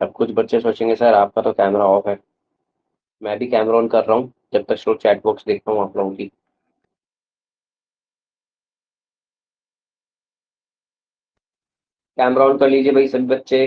अब कुछ बच्चे सोचेंगे सर आपका तो कैमरा ऑफ है। मैं भी कैमरा ऑन कर रहा हूँ, जब तक चलो चैट बॉक्स देखता हूँ आप लोगों की। कैमरा ऑन कर लीजिए भाई सभी बच्चे।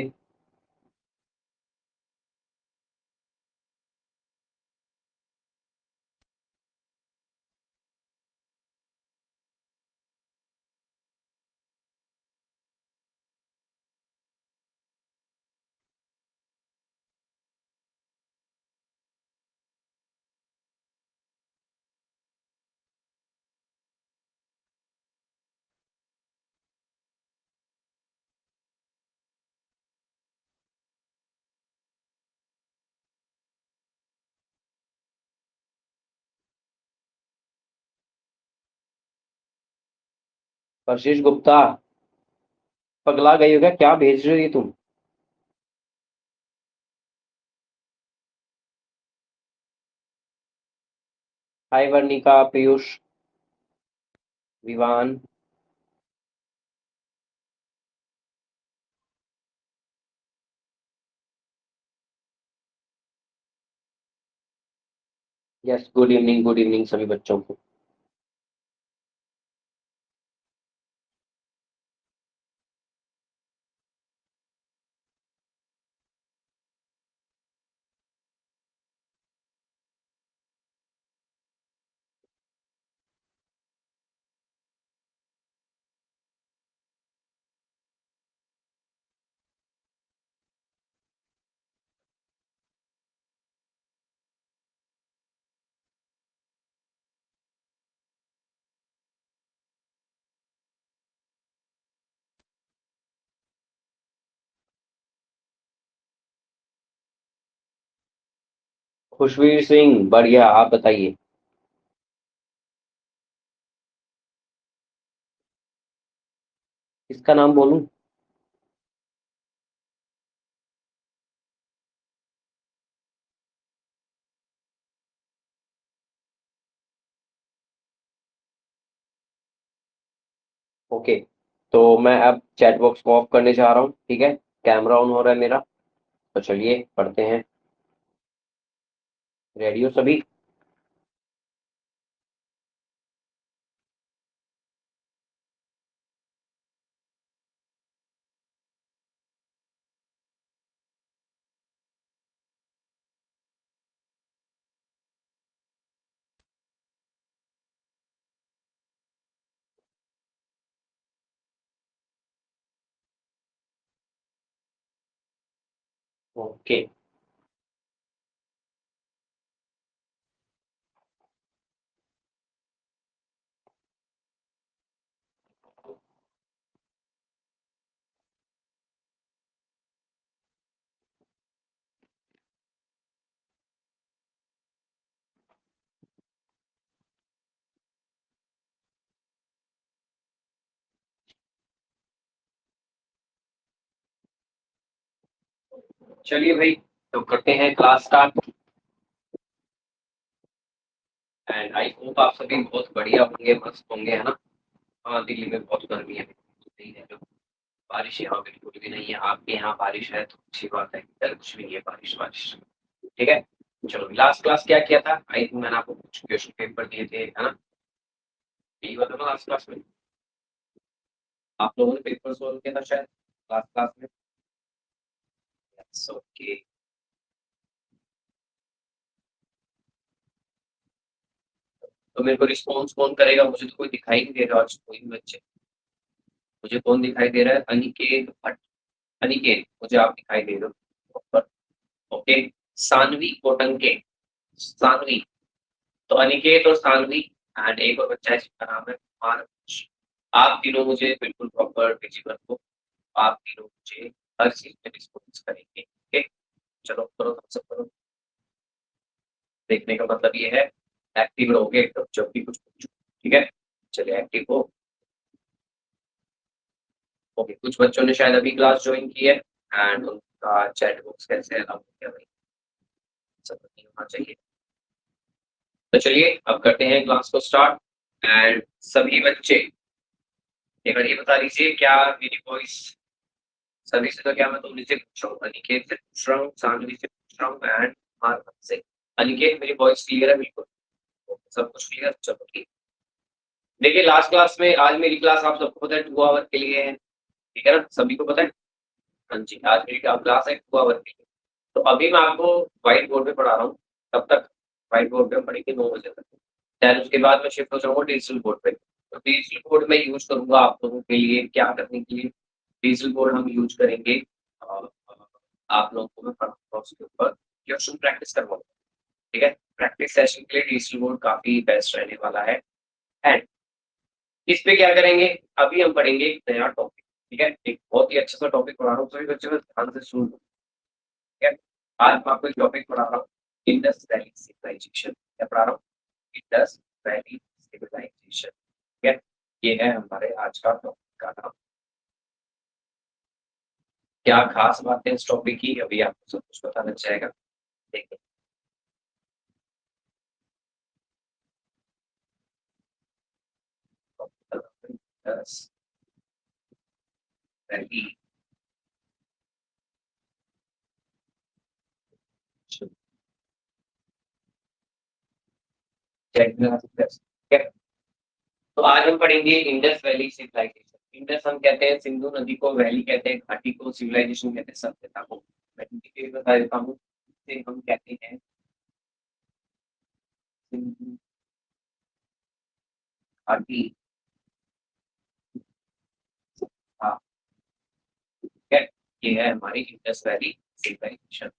आशीष गुप्ता, पगला गई हो क्या? क्या भेज रही हो ये तुम? Hi Varnika, Piyush, Vivaan. Yes, good evening सभी बच्चों को। खुशवीर सिंह, बढ़िया, आप बताइए। इसका नाम बोलूं? ओके, तो मैं अब चैट बॉक्स को ऑफ करने जा रहा हूँ, ठीक है। कैमरा ऑन हो रहा है मेरा। तो चलिए पढ़ते हैं। रेडी हो सभी? ओके, चलिए भाई, तो करते हैं class start. And I hope आप सभी बहुत बढ़िया होंगे, मस्त होंगे, है ना। हाँ, दिल्ली में बहुत गर्मी है, नहीं है जो। बारिश यहाँ बिल्कुल भी नहीं है। आपके यहाँ बारिश है तो अच्छी बात है, इधर कुछ भी नहीं है बारिश बारिश। ठीक है। चलो, लास्ट क्लास क्या किया था? आई थिंक मैंने आपको कुछ क्वेश्चन पेपर दिए थे, है ना। यही हुआ था ना लास्ट क्लास में? आप लोगों ने पेपर सॉल्व किया था शायद लास्ट क्लास में। ओके। तो मेरे को रिस्पॉन्स कौन करेगा? मुझे तो कोई दिखाई नहीं दे रहा आज, कोई भी बच्चे। मुझे कौन दिखाई दे रहा है? अनिकेत भट्ट। अनिकेत, मुझे आप दिखाई दे रहे हो। ओके। सानवी कोटंके। सानवी। तो अनिकेत और सानवी, एंड एक और बच्चा है जिसका नाम है मानस। आप तीनों मुझे बिल्कुल प्रॉपर विजिबल हो। आप तीनों मुझे हर चीज में रिस्पॉन्स करेंगे, ओके। चलो करो, सब करो। देखने का मतलब ये है एक्टिव रहोगे एकदम जब भी कुछ पूछो, ठीक है। चलिए एक्टिव हो। ओके, कुछ बच्चों ने शायद अभी क्लास ज्वाइन की है, एंड उनका चैट बॉक्स कैसे अलाउ किया भाई, सब नहीं होना चाहिए। तो चलिए अब करते हैं क्लास को स्टार्ट। एंड सभी बच्चे एक बार ये बता दीजिए, क्या मेरी वॉइस सभी से तो क्या मैं तुमने से पूछ रहा हूँ, अनिकेत से पूछ रहा हूँ, सानवी से पूछ रहा हूँ एंड मार्क से। अनिकेत मेरी वॉइस क्लियर है बिल्कुल? सब कुछ क्लियर, चलो ठीक। देखिए लास्ट क्लास में, आज मेरी क्लास आप सबको पता है 2 आवर के लिए है, ठीक है ना? सभी को पता है? हाँ जी, आज मेरी क्लास है 2 आवर के लिए। तो अभी मैं आपको व्हाइट बोर्ड पे पढ़ा रहा हूँ, तब तक व्हाइट बोर्ड पे हम पढ़ेंगे 9 बजे तक। देन उसके बाद मैं शिफ्ट हो जाऊँगा डिजिटल बोर्ड पे। तो डिजिटल बोर्ड मैं यूज़ करूँगा आप लोगों के लिए क्या करने के लिए? डिजिटल बोर्ड हम यूज़ करेंगे आप लोगों को मैं पढ़ाऊँगा उसके ऊपर क्वेश्चन प्रैक्टिस करवाऊँगा, ठीक है? प्रैक्टिस सेशन के लिए डिजिटल बोर्ड काफ़ी बेस्ट रहने वाला है एंड इस पे क्या करेंगे, अभी हम पढ़ेंगे एक नया टॉपिक, ठीक है? एक बहुत ही अच्छा सा टॉपिक पढ़ा रहा हूँ, सभी बच्चे बस ध्यान से सुन लो, ठीक है? आज मैं आपको एक टॉपिक पढ़ा रहा हूँ, इंडस वैली सिविलाइजेशन। क्या पढ़ा रहा हूँ? इंडस वैली सिविलाइजेशन, ठीक है? ये है हमारे आज का टॉपिक का नाम। क्या खास बात है इस टॉपिक की, अभी आपको सब कुछ पता लग जाएगा। देखिए इंडस वैली ठीक है? तो आज हम पढ़ेंगे इंडस वैली सिविलाइजेशन। इंडस हम कहते हैं सिंधु नदी को, वैली कहते हैं घाटी को, सिविलाइजेशन कहते हैं सभ्यता को। मैं हिंदी में बता देता हूँ, इसे हम कहते हैं सिंधु घाटी सभ्यता, ठीक है? ये है हमारी इंडस वैली सिविलाइजेशन।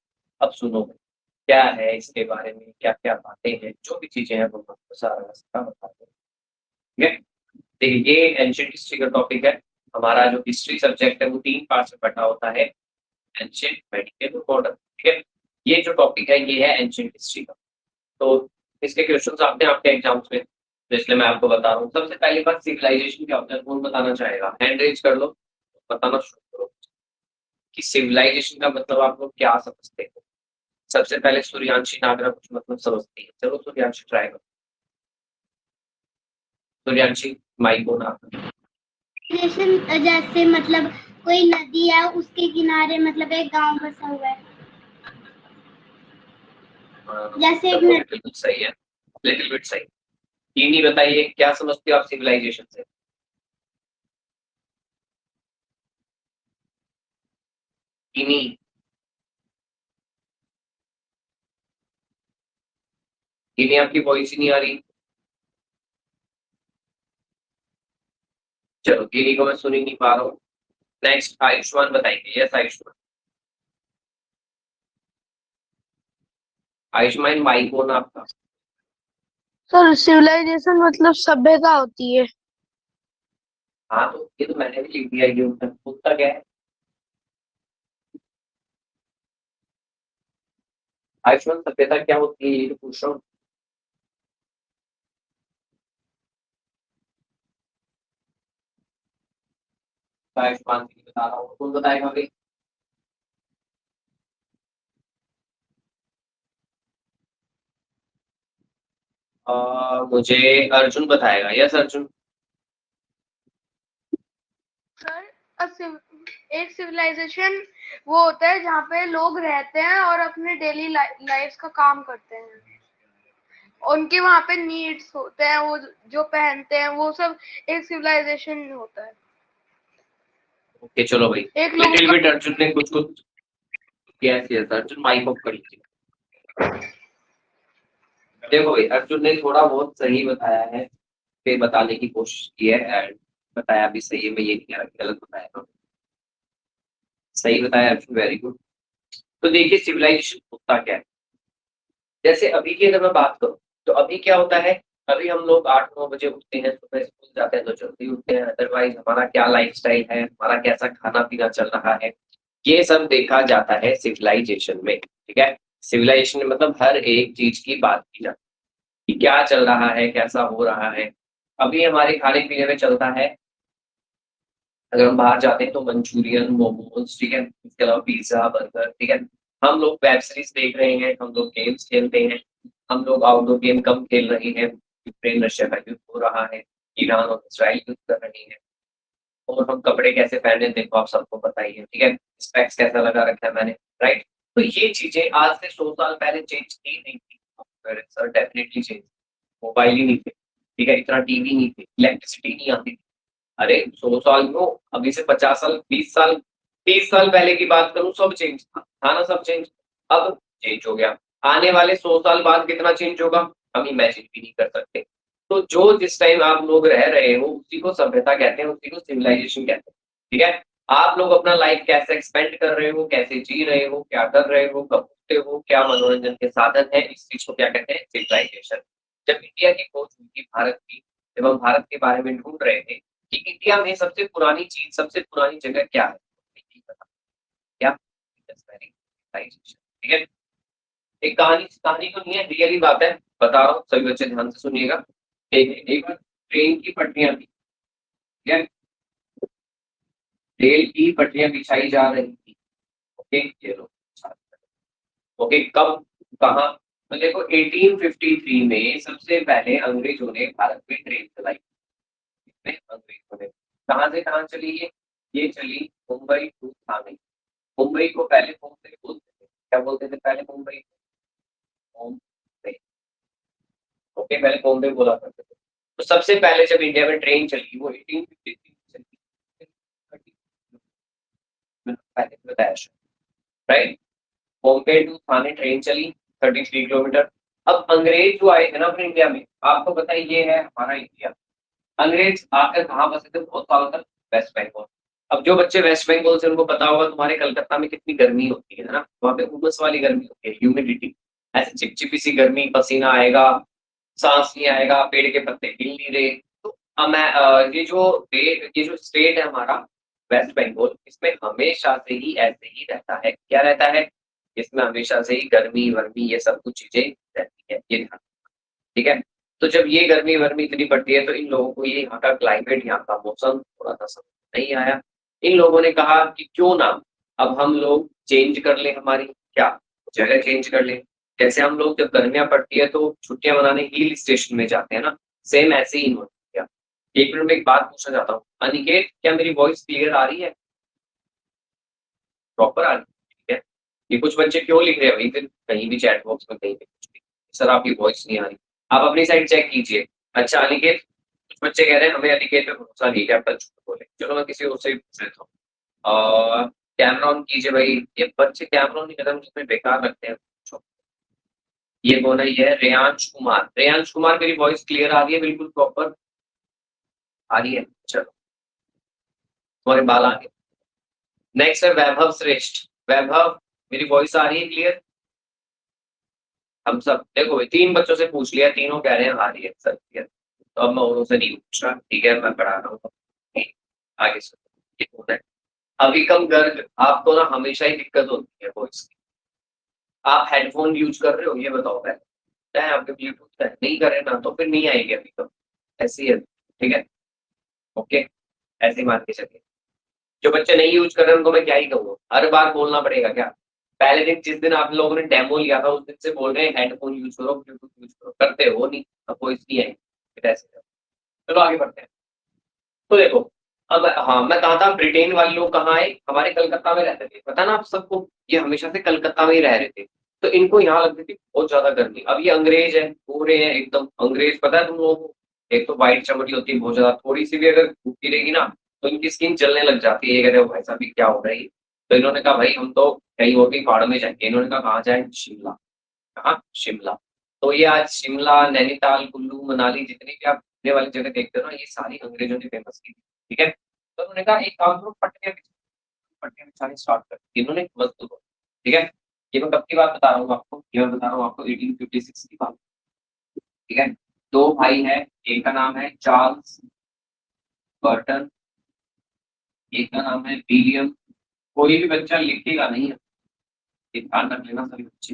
अब सुनो भाई, क्या है इसके बारे में, क्या-क्या बातें हैं, जो भी चीज़ें हैं वो हम आपको सारा बताते हैं, ठीक है? देखिए ये एंशिएंट हिस्ट्री का टॉपिक है। हमारा जो हिस्ट्री सब्जेक्ट है वो 3 पार्ट्स में बँटा होता है, एंशिएंट, मेडिकेल और मॉडर्न, ठीक है? ये जो टॉपिक है ये है एंशिएंट हिस्ट्री का। तो इसके क्वेश्चंस आते हैं आपके एग्जाम्स में, तो इसलिए मैं आपको बता रहा हूँ। सबसे पहली बात सिविलाइजेशन क्या होता है, कौन बताना चाहेगा? हैंड रेज़ कर लो, बताना शुरू करो कि सिविलाइजेशन का मतलब आप लोग क्या समझते हो? सबसे पहले सूर्यांशी नागरा कुछ मतलब समझती है। चलो सूर्यांशी ट्राई करो। सूर्यांशी माइक ऑन आपका। जैसे जैसे मतलब कोई नदी है उसके किनारे मतलब एक गांव बसा हुआ है। जैसे एक नदी। लिटिल बिट सही है, लिटिल बिट सही। इन्हीं बताइए क्या समझते हो आप सिविलाइजेशन से? इन्हीं इन्हीं आपकी वॉइस ही नहीं आ रही। चलो गिनी को मैं सुन ही नहीं पा रहा हूँ। नेक्स्ट आयुष्मान बताएंगे। Yes Ayushman. Ayushman mic on आपका। सर सिविलाइजेशन मतलब सभ्यता होती है। हाँ तो ये तो मैंने भी लिख दिया, ये उत्तर क्या है? आयुष्मान सभ्यता क्या होती है ये तो पूछ रहा हूँ। आयुष्मान की बता रहा हूँ, कौन बताएगा भाई? मुझे अर्जुन बताएगा। यस अर्जुन। सर एक सिविलाइजेशन वो होता है जहाँ पे लोग रहते हैं और अपने डेली लाइफ का काम करते हैं। उनके वहाँ पे नीड्स होते हैं, वो जो पहनते हैं वो सब एक सिविलाइजेशन होता है। ओके चलो भाई। एक लोगों लिटिल का बिट अर्जुन ने कुछ कुछ। Yes yes Arjun mic off कर लीजिए। देखो भाई अर्जुन ने थोड़ा बहुत सही बताया है, फिर बताने की कोशिश की है एंड बताया भी सही है, मैं ये नहीं कह रहा कि गलत बताया तो। सही बताया अर्जुन, वेरी गुड। तो देखिए सिविलाइजेशन होता क्या है? जैसे अभी की अगर मैं बात करूँ, तो अभी क्या होता है, अभी हम लोग 8-9 बजे उठते हैं, सुबह स्कूल जाते हैं तो जल्दी उठते हैं, अदरवाइज़ हमारा क्या लाइफ़स्टाइल है, हमारा कैसा खाना-पीना चल रहा है, ये सब देखा जाता है सिविलाइजेशन में, ठीक है? सिविलाइजेशन में मतलब हर एक चीज़ की बात की जाती है, कि क्या चल रहा है, कैसा हो रहा है। अभी हमारे खाने-पीने में चलता है, अगर हम बाहर जाते हैं तो मंचूरियन, मोमोज़, ठीक है? इसके अलावा पिज़्ज़ा, बर्गर, ठीक है? हम लोग वेब सीरीज़ देख रहे हैं, हम लोग गेम्स खेलते हैं, हम लोग आउटडोर गेम कम खेल रहे हैं, यूक्रेन रशिया का युद्ध हो रहा है, ईरान और इज़राइल युद्ध कर रहे हैं। और हम कपड़े कैसे पहने देखो आप सबको पता ही है, ठीक है? स्पेक्स कैसा लगा रखा है मैंने, राइट? तो ये चीज़ें आज से 100 साल पहले चेंज की नहीं थी। सर डेफिनिटली चेंज, मोबाइल ही नहीं थे, ठीक है? इतना टीवी नहीं थे, इलेक्ट्रिसिटी नहीं आती थी। अरे 100 साल क्यों, अभी से 50 साल, 20 साल, 30 साल पहले की बात करूँ सब चेंज था ना सब चेंज, अब चेंज हो गया। आने वाले 100 साल बाद कितना चेंज होगा, हम इमेजिन भी नहीं कर सकते। तो जो जिस टाइम आप लोग रह रहे हो, उसी को सभ्यता कहते हैं, उसी को सिविलाइजेशन कहते हैं, ठीक है? आप लोग अपना लाइफ कैसे एक्सपेंड कर रहे हो, कैसे जी रहे हो, क्या कर रहे हो, कब उठते हो, क्या मनोरंजन के साधन है, इस चीज़ को क्या कहते हैं, सिविलाइजेशन। जब इंडिया की खोज हुई थी भारत की, जब हम भारत के बारे में ढूँढ रहे थे कि इंडिया में सबसे पुरानी चीज़, सबसे पुरानी जगह क्या है? ये बता क्या? इंडस वैली सिविलाइजेशन, ठीक है? एक कहानी कहानी तो नहीं है, रियली बात है, बता रहा हूँ, सभी बच्चे ध्यान से सुनिएगा। एक बार ट्रेन की पटरियाँ थी, ठीक है? रेल की पटरियाँ बिछाई जा रही थी, ओके? ये लो, ओके, कब, कहाँ? तो देखो 1853 में सबसे पहले अंग्रेजों ने भारत में ट्रेन चलाई। किसने? अंग्रेजों ने। कहाँ से कहाँ चली ये चली मुंबई टू थाने। मुंबई को पहले मुंबई बोलते थे, क्या बोलते थे पहले मुंबई? मुंबई, ओके, पहले बॉम्बे बोला करते थे। तो सबसे पहले जब इंडिया में ट्रेन चली वो 1853 में चली, मैंने पहले भी बताया right? Bombay to Thane train चली 33 किलोमीटर। अब अंग्रेज जो आए थे ना अपने इंडिया में, आपको पता है ये है हमारा इंडिया। अंग्रेज आकर कहाँ बसे थे बहुत सालों तक? वेस्ट बंगाल। अब जो बच्चे वेस्ट बंगाल से, उनको पता होगा तुम्हारे कलकत्ता में कितनी गर्मी होती है ना, वहाँ पे उमस वाली गर्मी होती है, ह्यूमिडिटी, ऐसे चिपचिपी सी गर्मी, पसीना आएगा, सांस नहीं आएगा, पेड़ के पत्ते हिल नहीं रहे। तो ये जो स्टेट है हमारा वेस्ट बंगाल, इसमें हमेशा से ही ऐसे ही रहता है। क्या रहता है? इसमें हमेशा से ही गर्मी वर्मी ये सब कुछ चीजें रहती है, ये ध्यान, ठीक है? तो जब ये गर्मी वर्मी इतनी पड़ती है तो इन लोगों को ये यहाँ का क्लाइमेट, यहाँ का मौसम थोड़ा सा समझ नहीं आया। इन लोगों ने कहा कि क्यों ना अब हम लोग चेंज कर लें, हमारी क्या जगह चेंज कर लें। जैसे हम लोग जब गर्मियाँ पड़ती है तो छुट्टियाँ मनाने हिल स्टेशन में जाते हैं ना, सेम ऐसे ही इन्होंने किया। एक मिनट में एक बात पूछना चाहता हूँ, अनिकेत क्या मेरी वॉइस क्लियर आ रही है, प्रॉपर आ रही है? ठीक है। ये कुछ बच्चे क्यों लिख रहे हैं भाई फिर कहीं भी चैट बॉक्स में, कहीं भी कुछ भी, सर आपकी वॉइस नहीं आ रही, आप अपनी साइड चेक कीजिए। अच्छा अनिकेत, कुछ बच्चे कह रहे हैं हमें अनिकेत पे भरोसा नहीं है, क्या पता झूठ बोले, चलो मैं किसी और से पूछ लेता हूँ। कैमरा ऑन कीजिए भाई, ये बच्चे कैमरा ऑन नहीं करते, मुझे बेकार लगते हैं। ये कौन है? ये है रेयांश कुमार। रेयांश कुमार मेरी वॉइस क्लियर आ रही है, बिल्कुल प्रॉपर आ रही है? चलो, तुम्हारे बाल आ गए। नेक्स्ट है वैभव श्रेष्ठ। वैभव, मेरी वॉइस आ रही है क्लियर? हम सब देखो भाई, 3 बच्चों से पूछ लिया, तीनों कह रहे हैं आ रही है सर क्लियर। तो अब मैं औरों से नहीं पूछ रहा, ठीक है, मैं पढ़ा रहा हूँ। आगे सुनो, ये कौन है? अभिकम गर्ग। आपको ना हमेशा ही दिक्कत होती है वॉइस की। आप हेडफोन यूज कर रहे हो ये बताओ पहले, है आपके ब्लूटूथ है? नहीं करे ना तो फिर नहीं आएगी अभी तो, ऐसी है, ठीक है, ओके, ऐसे ही मान के चलिए। जो बच्चे नहीं यूज कर रहे हैं उनको मैं क्या ही कहूँगा, हर बार बोलना पड़ेगा क्या? पहले दिन जिस दिन आप लोगों ने डेमो लिया था उस दिन से बोल रहे हैं हेडफोन यूज करो, ब्लूटूथ यूज करो, करते हो नहीं, अब वॉइस नहीं आएगी, फिर ऐसे करो। चलो आगे बढ़ते हैं। तो देखो, अब हाँ मैं कहा था ब्रिटेन वाले लोग कहाँ आए, हमारे कलकत्ता में रहते थे, पता ना आप सबको, ये हमेशा से कलकत्ता में ही रह रहे थे। तो इनको यहाँ लगती थी बहुत ज्यादा गर्मी। अब ये अंग्रेज है, गोरे हैं एकदम अंग्रेज, पता है तुम लोगों को, एक तो व्हाइट चमड़ी होती है बहुत ज्यादा, थोड़ी सी भी अगर धूप गिरेगी ना तो इनकी स्किन जलने लग जाती है। ये कहते हो भाई साहब ये क्या हो रहा है? तो इन्होंने कहा भाई हम तो कहीं और भी पहाड़ में जाएंगे। इन्होंने कहा कहाँ जाए? शिमला। कहाँ? शिमला। तो ये आज शिमला, नैनीताल, कुल्लू मनाली, जितनी भी आप घूमने वाली जगह देखते हो ना, ये सारी अंग्रेजों ने फेमस की थी, ठीक है? तो उन्होंने कहा एक काम करो, पटरियाँ बिछानी स्टार्ट कर दी इन्होंने, मजदूर को, ठीक है? ये मैं कब की बात बता रहा हूँ आपको, ये मैं बता रहा हूँ आपको 1856 की बात, ठीक है? 2 भाई हैं, एक का नाम है चार्ल्स बर्टन, एक का नाम है विलियम। कोई भी बच्चा लिखेगा नहीं है, ये ध्यान रख लेना सभी बच्चे।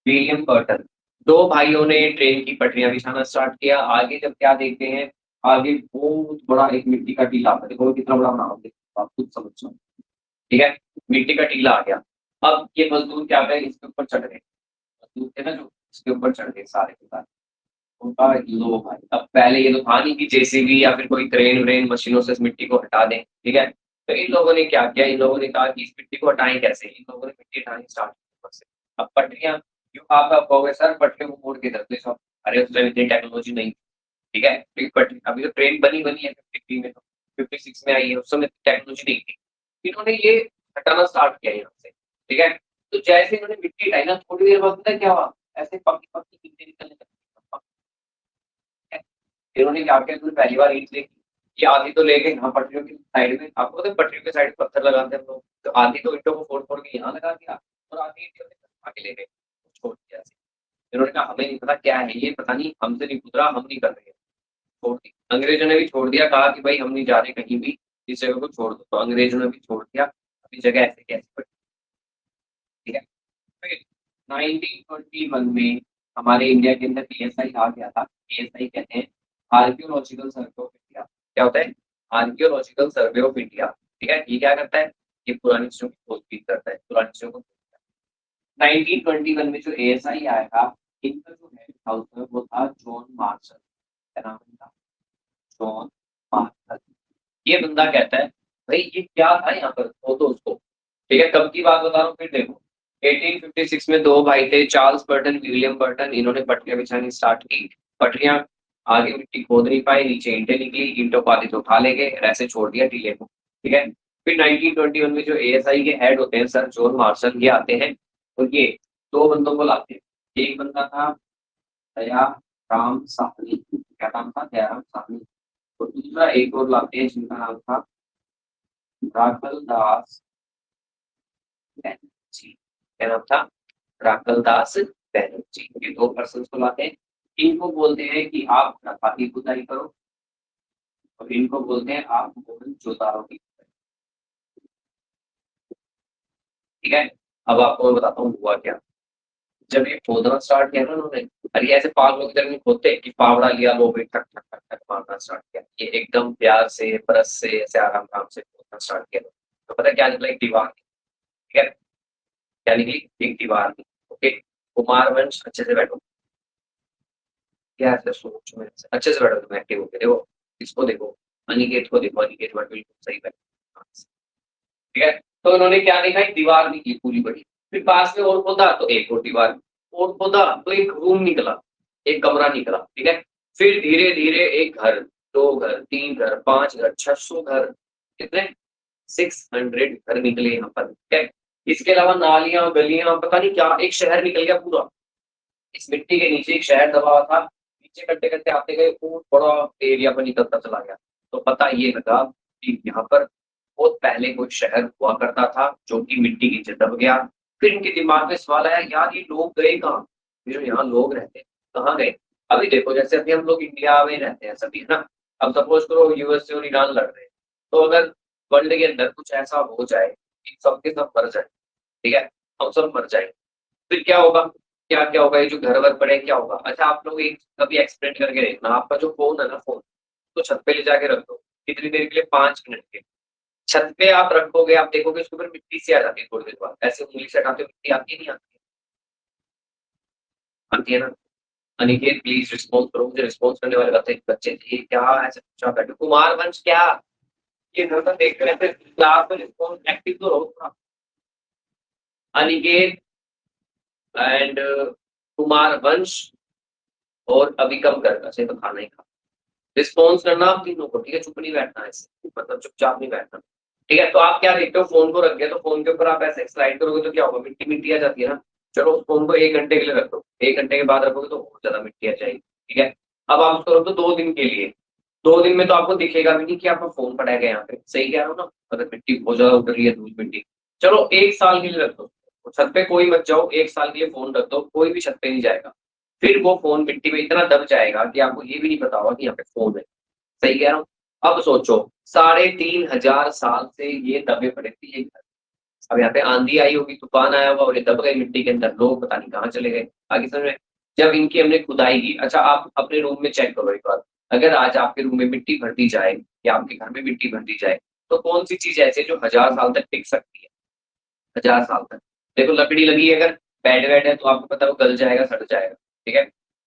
विलियम बर्टन, 2 भाइयों ने ट्रेन की पटरियां बिछाना स्टार्ट किया। आगे जब क्या देखते हैं, आगे बहुत बड़ा एक मिट्टी का टीला आता है, देखो कितना बड़ा बना, देखो आप खुद समझ जाओ, ठीक है? मिट्टी का टीला आ गया। अब ये मजदूर क्या गए, इसके ऊपर चढ़ गए, मजदूर थे ना जो, इसके ऊपर चढ़ गए सारे के सारे, होगा लो भाई। अब पहले ये तो था नहीं कि जेसीबी या फिर कोई क्रेन व्रेन मशीनों से इस मिट्टी को हटा दें, ठीक है। तो इन लोगों ने क्या किया, इन लोगों ने कहा कि इस मिट्टी को हटाएं कैसे, इन लोगों ने मिट्टी हटानी स्टार्ट की ऊपर से। अब पटरियां, आप कहोगे सर पटरियों को मोड़ के रख दे सब, अरे उस टाइम इतनी टेक्नोलॉजी नहीं थी, ठीक है। क्योंकि पटरी अभी तो ट्रेन बनी बनी है 53 में, तो 56 में आई है, उस समय टेक्नोलॉजी नहीं थी। इन्होंने ये हटाना स्टार्ट किया यहाँ से, ठीक है। तो जैसे इन्होंने मिट्टी हटाई ना, थोड़ी देर बाद पता है क्या हुआ, ऐसे पक्की पक्की ईंटें निकलने लगी। इन्होंने क्या किया, इन्होंने पहली बार ईंट देखी, ये आधी तो ले गए यहाँ पटरियों की साइड में, आपको पता है पटरियों के साइड पत्थर लगाते हैं हम लोग, तो आधी तो ईंटों को फोड़ फोड़ के यहाँ लगा दिया और आधी ईंटें आगे ले गए, छोड़ दिया ऐसे। इन्होंने कहा हमें नहीं पता क्या है ये, पता नहीं हमसे नहीं गुजरा, हम नहीं कर रहे, छोड़ दी। अंग्रेजों ने भी छोड़ दिया, कहा कि भाई हम नहीं जा रहे कहीं भी, इस जगह को छोड़ दो, तो अंग्रेजों ने भी छोड़ दिया, अपनी जगह ऐसे कैसे पड़ी, ठीक है। फिर 1921 में हमारे इंडिया के अंदर पीएसआई आ गया था। पीएसआई कहते हैं आर्कियोलॉजिकल सर्वे ऑफ इंडिया। क्या होता है, आर्कियोलॉजिकल सर्वे ऑफ इंडिया, ठीक है। ये क्या करता है, ये पुरानी चीजों की खोजबीन करता है, पुरानी चीजों को। 1921 में जो एएसआई आया था, इनका जो हेड था उसमें वो था जॉन मार्शल। क्या नाम था, जॉन मार्शल। ये बंदा कहता है भाई ये क्या था यहाँ पर, वो तो उसको, ठीक है। कब की बात बता रहा हूँ, फिर देखो 1856 में दो भाई थे, चार्ल्स बर्टन, विलियम बर्टन, इन्होंने पटरियां बिछानी स्टार्ट की। पटरियां आगे मिट्टी खोद नहीं पाई, नीचे ईंटें निकली, ईंटों को आधी तो उठा ले गए, ऐसे छोड़ दिया टीले को, ठीक है। फिर 1921 में जो एएसआई के हेड होते हैं सर जॉन मार्शल, ये आते हैं और ये दो बंदों को लाते हैं। एक बंदा था दयाराम साहनी, क्या नाम था, दयाराम साहनी। और दूसरा एक और लाते हैं जिनका नाम था राखल दास बैनर्जी। क्या नाम था, राखल दास बैनर्जी। ये दो पर्सन को लाते हैं। इनको बोलते हैं कि आप खाती खुदाई करो और इनको बोलते हैं आप मोहन जोतारो की खुदाई, ठीक है। अब आपको मैं बताता हूँ हुआ क्या। जब ये खोदना स्टार्ट किया ना उन्होंने, अरे ऐसे पागलों की तरह नहीं खोदते कि फावड़ा लिया लो भाई ठक ठक ठक ठक मारना स्टार्ट किया। ये एकदम प्यार से ब्रश से ऐसे आराम आराम से खोदना स्टार्ट किया। तो पता है क्या निकला, एक दीवार, ठीक है। क्या निकली, एक दीवार। ओके, कुमार वंश, अच्छे से बैठो, क्या ऐसे सोच में अच्छे से बैठो, तुम एक्टिव होके देखो, इसको देखो, अनिकेत को देखो, अनिकेत बट बिल्कुल सही बैठो, ठीक है। तो उन्होंने क्या देखा, एक दीवार निकली पूरी बड़ी। फिर पास में और खोदा तो एक और दीवार, और खोदा तो एक रूम निकला, एक कमरा निकला, ठीक है। फिर धीरे धीरे एक घर, दो घर, तीन घर, पांच घर, 600 घर, कितने, 600 घर निकले यहाँ पर, ठीक है। इसके अलावा नालियां, गलियां, पता नहीं क्या, एक शहर निकल गया पूरा। इस मिट्टी के नीचे एक शहर दबा हुआ था, नीचे करते करते आते गए, वो बड़ा एरिया पर निकलता चला गया। तो पता ये लगा कि यहाँ पर बहुत पहले कोई शहर हुआ करता था जो कि मिट्टी के नीचे दब गया। फिर इनके दिमाग में सवाल आया, यार ये लोग गए कहाँ, जो यहाँ लोग रहते हैं कहाँ गए। अभी देखो जैसे अभी हम लोग इंडिया में रहते हैं सभी, है ना। अब सपोज करो यूएसए और ईरान लड़ रहे हैं, तो अगर वर्ल्ड के अंदर कुछ ऐसा हो जाए कि सबके सब मर जाए, ठीक है, हम सब मर जाए, फिर क्या होगा, क्या क्या होगा, ये जो घर वर पड़े क्या होगा। अच्छा आप लोग एक कभी एक्सपेरिमेंट करके देखना, आपका जो फोन है ना, फोन तो छत पे ले जाके रख दो, कितनी देर के लिए, 5 मिनट के। छत पे आप रखोगे, आप देखोगे उसके ऊपर मिट्टी सी आ जाती है थोड़ी देर बाद, ऐसे उंगली से हटाते हो, मिट्टी आती है नहीं आती, आती है ना। अनिकेत प्लीज रिस्पॉन्स करो, मुझे रिस्पॉन्स करने वाले बच्चे थे, क्या ऐसे पूछा बैठे, कुमार वंश क्या, ये घर पर देख रहे थे क्लास में, रिस्पॉन्स एक्टिव तो रहो थोड़ा। अनिकेत एंड कुमार वंश और अभी कम कर से तो खाना ही खा, रिस्पॉन्स करना आप तीनों को, ठीक है। चुप नहीं बैठना, ऐसे मतलब चुपचाप नहीं बैठना, ठीक है। तो आप क्या देखते हो, फोन को रख गया तो फोन के ऊपर आप ऐसे स्लाइड करोगे तो क्या होगा, मिट्टी मिट्टी आ जाती है ना। चलो उस फोन को 1 घंटे के लिए रख दो, 1 घंटे के बाद रखोगे तो और ज्यादा मिट्टी आ जाएगी, ठीक है। अब आप उसको रख दो 2 दिन के लिए, 2 दिन में तो आपको दिखेगा भी नहीं कि आपका फोन पड़ा है यहाँ पे, सही कह रहा हूँ ना। अगर मिट्टी बहुत ज्यादा उतर रही है, धूल मिट्टी, चलो 1 साल के लिए रख दो, छत पे कोई मत जाओ, 1 साल के लिए फोन रख दो, कोई भी छत पे नहीं जाएगा। फिर वो फोन मिट्टी में इतना दब जाएगा कि आपको ये भी नहीं पता होगा कि यहाँ पे फोन है, सही कह रहा हूँ। अब सोचो 3500 साल से ये दबे पड़े थे ये घर। अब यहाँ पे आंधी आई होगी, तूफान आया होगा और ये दब गए मिट्टी के अंदर, लोग पता नहीं कहाँ चले गए। आगे समझ में, जब इनकी हमने खुदाई की, अच्छा आप अपने रूम में चेक करो एक बार, अगर आज आपके रूम में मिट्टी भर दी जाए या आपके घर में मिट्टी भर दी जाए, तो कौन सी चीज ऐसी है जो 1000 साल तक टिक सकती है, 1000 साल तक। देखो लकड़ी लगी है, अगर बेड वेड है तो आपको पता है वो गल जाएगा, सड़ जाएगा, ठीक है।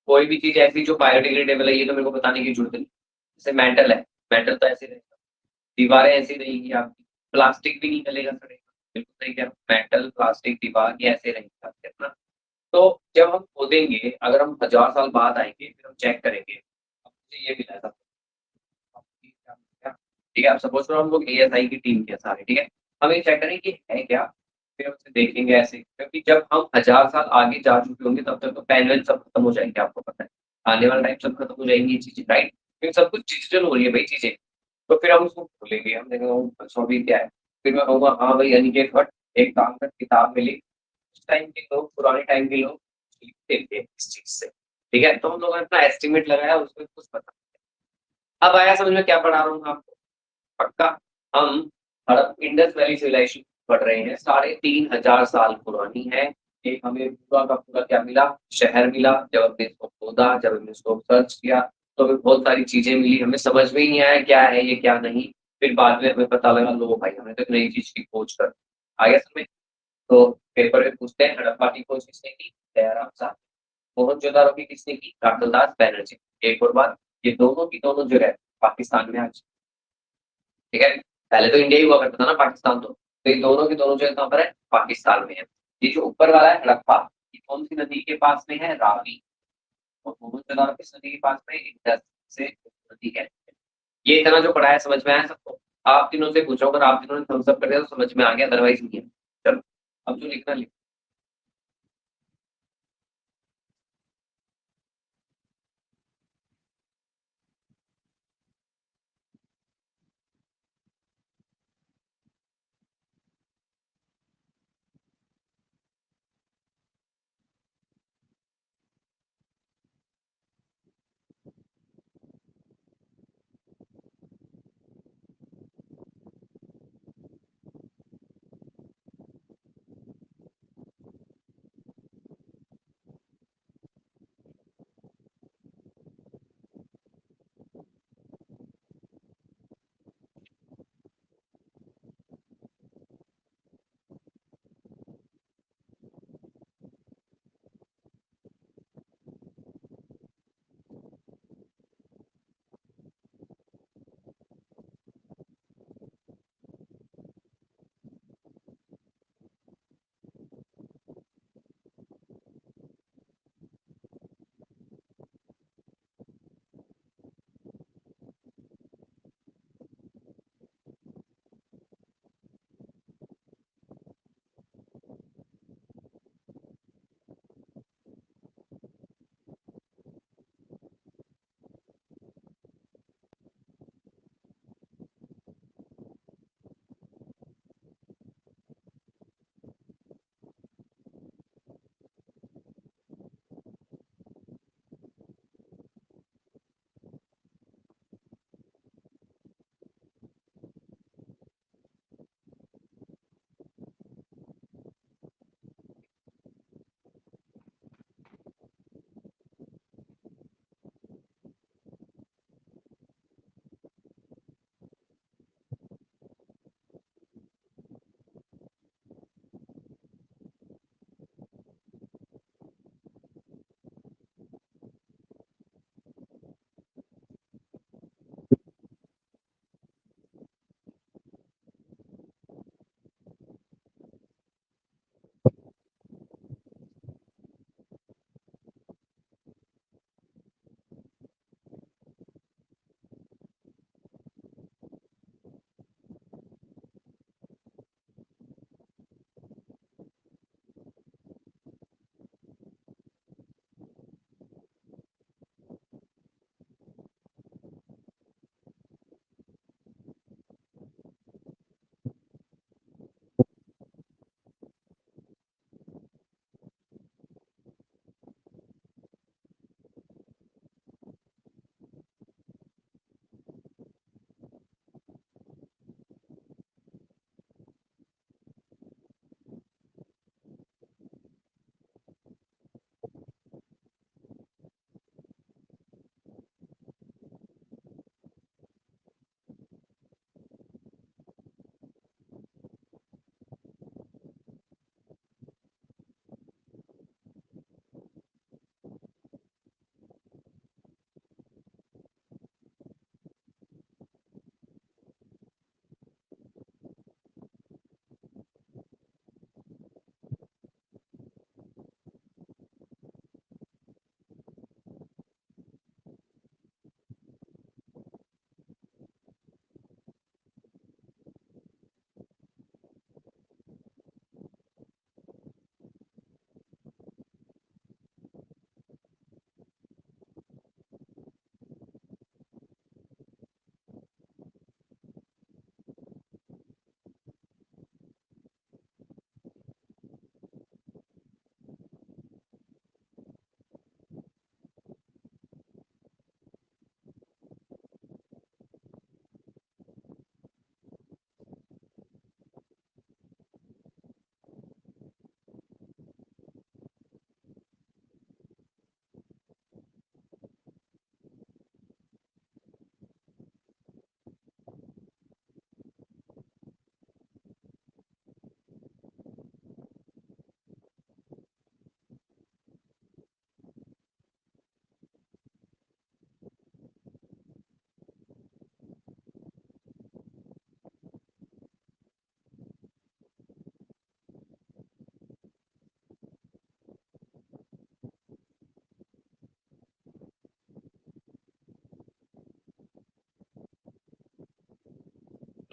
कोई भी चीज ऐसी जो बायोडिग्रेडेबल है ये तो मेरे को बताने की जरूरत नहीं। जैसे मेटल है, मेटल तो ऐसे रहेगा, दीवारें ऐसी रहेंगी आपकी, प्लास्टिक भी नहीं गलेगा सड़ेगा, बिल्कुल सही कह रहा हूँ। मेटल, प्लास्टिक, दीवार ये ऐसे रहेंगे आपके, है ना? तो जब हम खोदेंगे, अगर हम 1000 साल बाद आएँगे, फिर हम चेक करेंगे, अब मुझे ये मिला था। ठीक है, अब सपोज़ करो हम लोग एएसआई की टीम के सारे, ठीक है? हम ये चेक करें कि है क्या? फिर हम उसे देखेंगे ऐसे, क्योंकि जब हम 1000 साल आगे जा चुके होंगे तब तक तो पेन वेन सब खत्म हो जाएँगे, आपको पता है। आने वाला टाइम सब खत्म हो जाएँगी ये चीज़ें, राइट? क्योंकि सब कुछ डिजिटल हो रही है भई चीज़ें। तो फिर हम उसको खोलेंगे, हम देखेंगे अच्छा अभी क्या है? फिर मैं कहूँगा हाँ भाई अनिकेत भट्ट, एक काम कर किताब में लिख, उस टाइम के लोग, पुराने टाइम के लोग लिखते थे इस चीज़ से, ठीक है? तो हम लोगों ने अपना एस्टीमेट लगाया, उसमें कुछ पता। अब आया समझ में क्या पढ़ा रहा हूँ मैं आपको? पक्का। हम इंडस वैली सिविलाइजेशन पढ़ रहे हैं, 3500 साल पुरानी है। एक हमें पूरा का पूरा क्या मिला? शहर मिला। जब हमने इसको खोदा, जब हमने इसको सर्च किया, तो हमें बहुत सारी चीज़ें मिली। हमें समझ में ही नहीं आया क्या है ये, क्या नहीं। फिर बाद में हमें पता लगा लो भाई हमने तो एक नई चीज़ की खोज कर। आ गया समझ में? तो पेपर में पूछते हैं हड़प्पा की खोज किसने की? दयाराम साहने। मोहनजोदाड़ो की किसने की? राकुलदास बैनर्जी। एक और बात, ये दोनों की दोनों जो है पाकिस्तान में आज, ठीक है? पहले तो इंडिया ही हुआ करता था ना, पाकिस्तान तो ये दोनों के दोनों जो है कहाँ पर है? पाकिस्तान में है। ये जो ऊपर वाला है हड़प्पा, ये कौन-सी नदी के पास में है? रावी। और मोहनजोदड़ो किस नदी के पास में है? इंडस से नदी है। ये इतना जो पढ़ा है समझ में आया सबको? आप तीनों से पूछो, अगर आप तीनों ने थम्स अप कर दिया तो समझ में आ गया, अदरवाइज़ नहीं है। चलो, अब जो लिखना लिखो।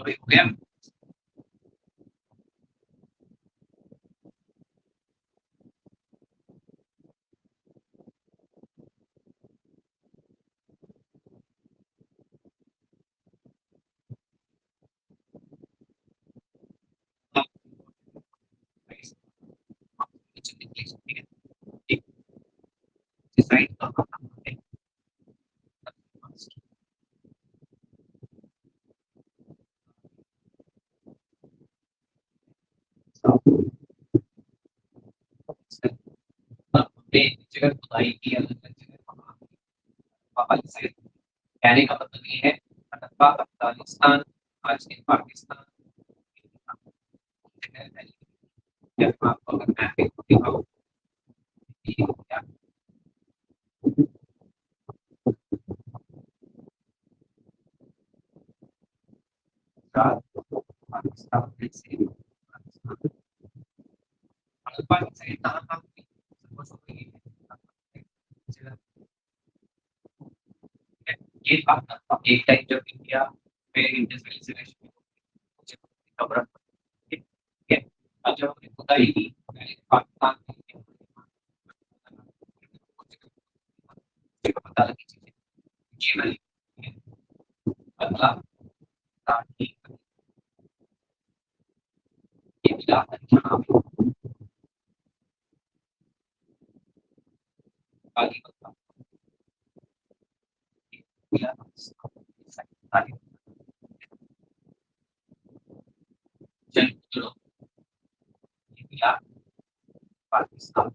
अभी हो गया? डिसाइड हमने जगह खुदाई की अलग अलग जगह से कहने का मतलब ये है हड़प्पा अफगानिस्तान आज के पाकिस्तान जब आपको अगर मैपिंग दिखाओ क्या पाकिस्तान से हड़प्पा की साइड कहाँ थी ये था एक टाइम जब इंडिया में इंडस्ट्रियलाइजेशन खबर ठीक है अब जब हमने खुदाई की पाकिस्तान पता लगी चीजें ये वाली अगला ये मिला आगे बढ़ता चलो पाकिस्तान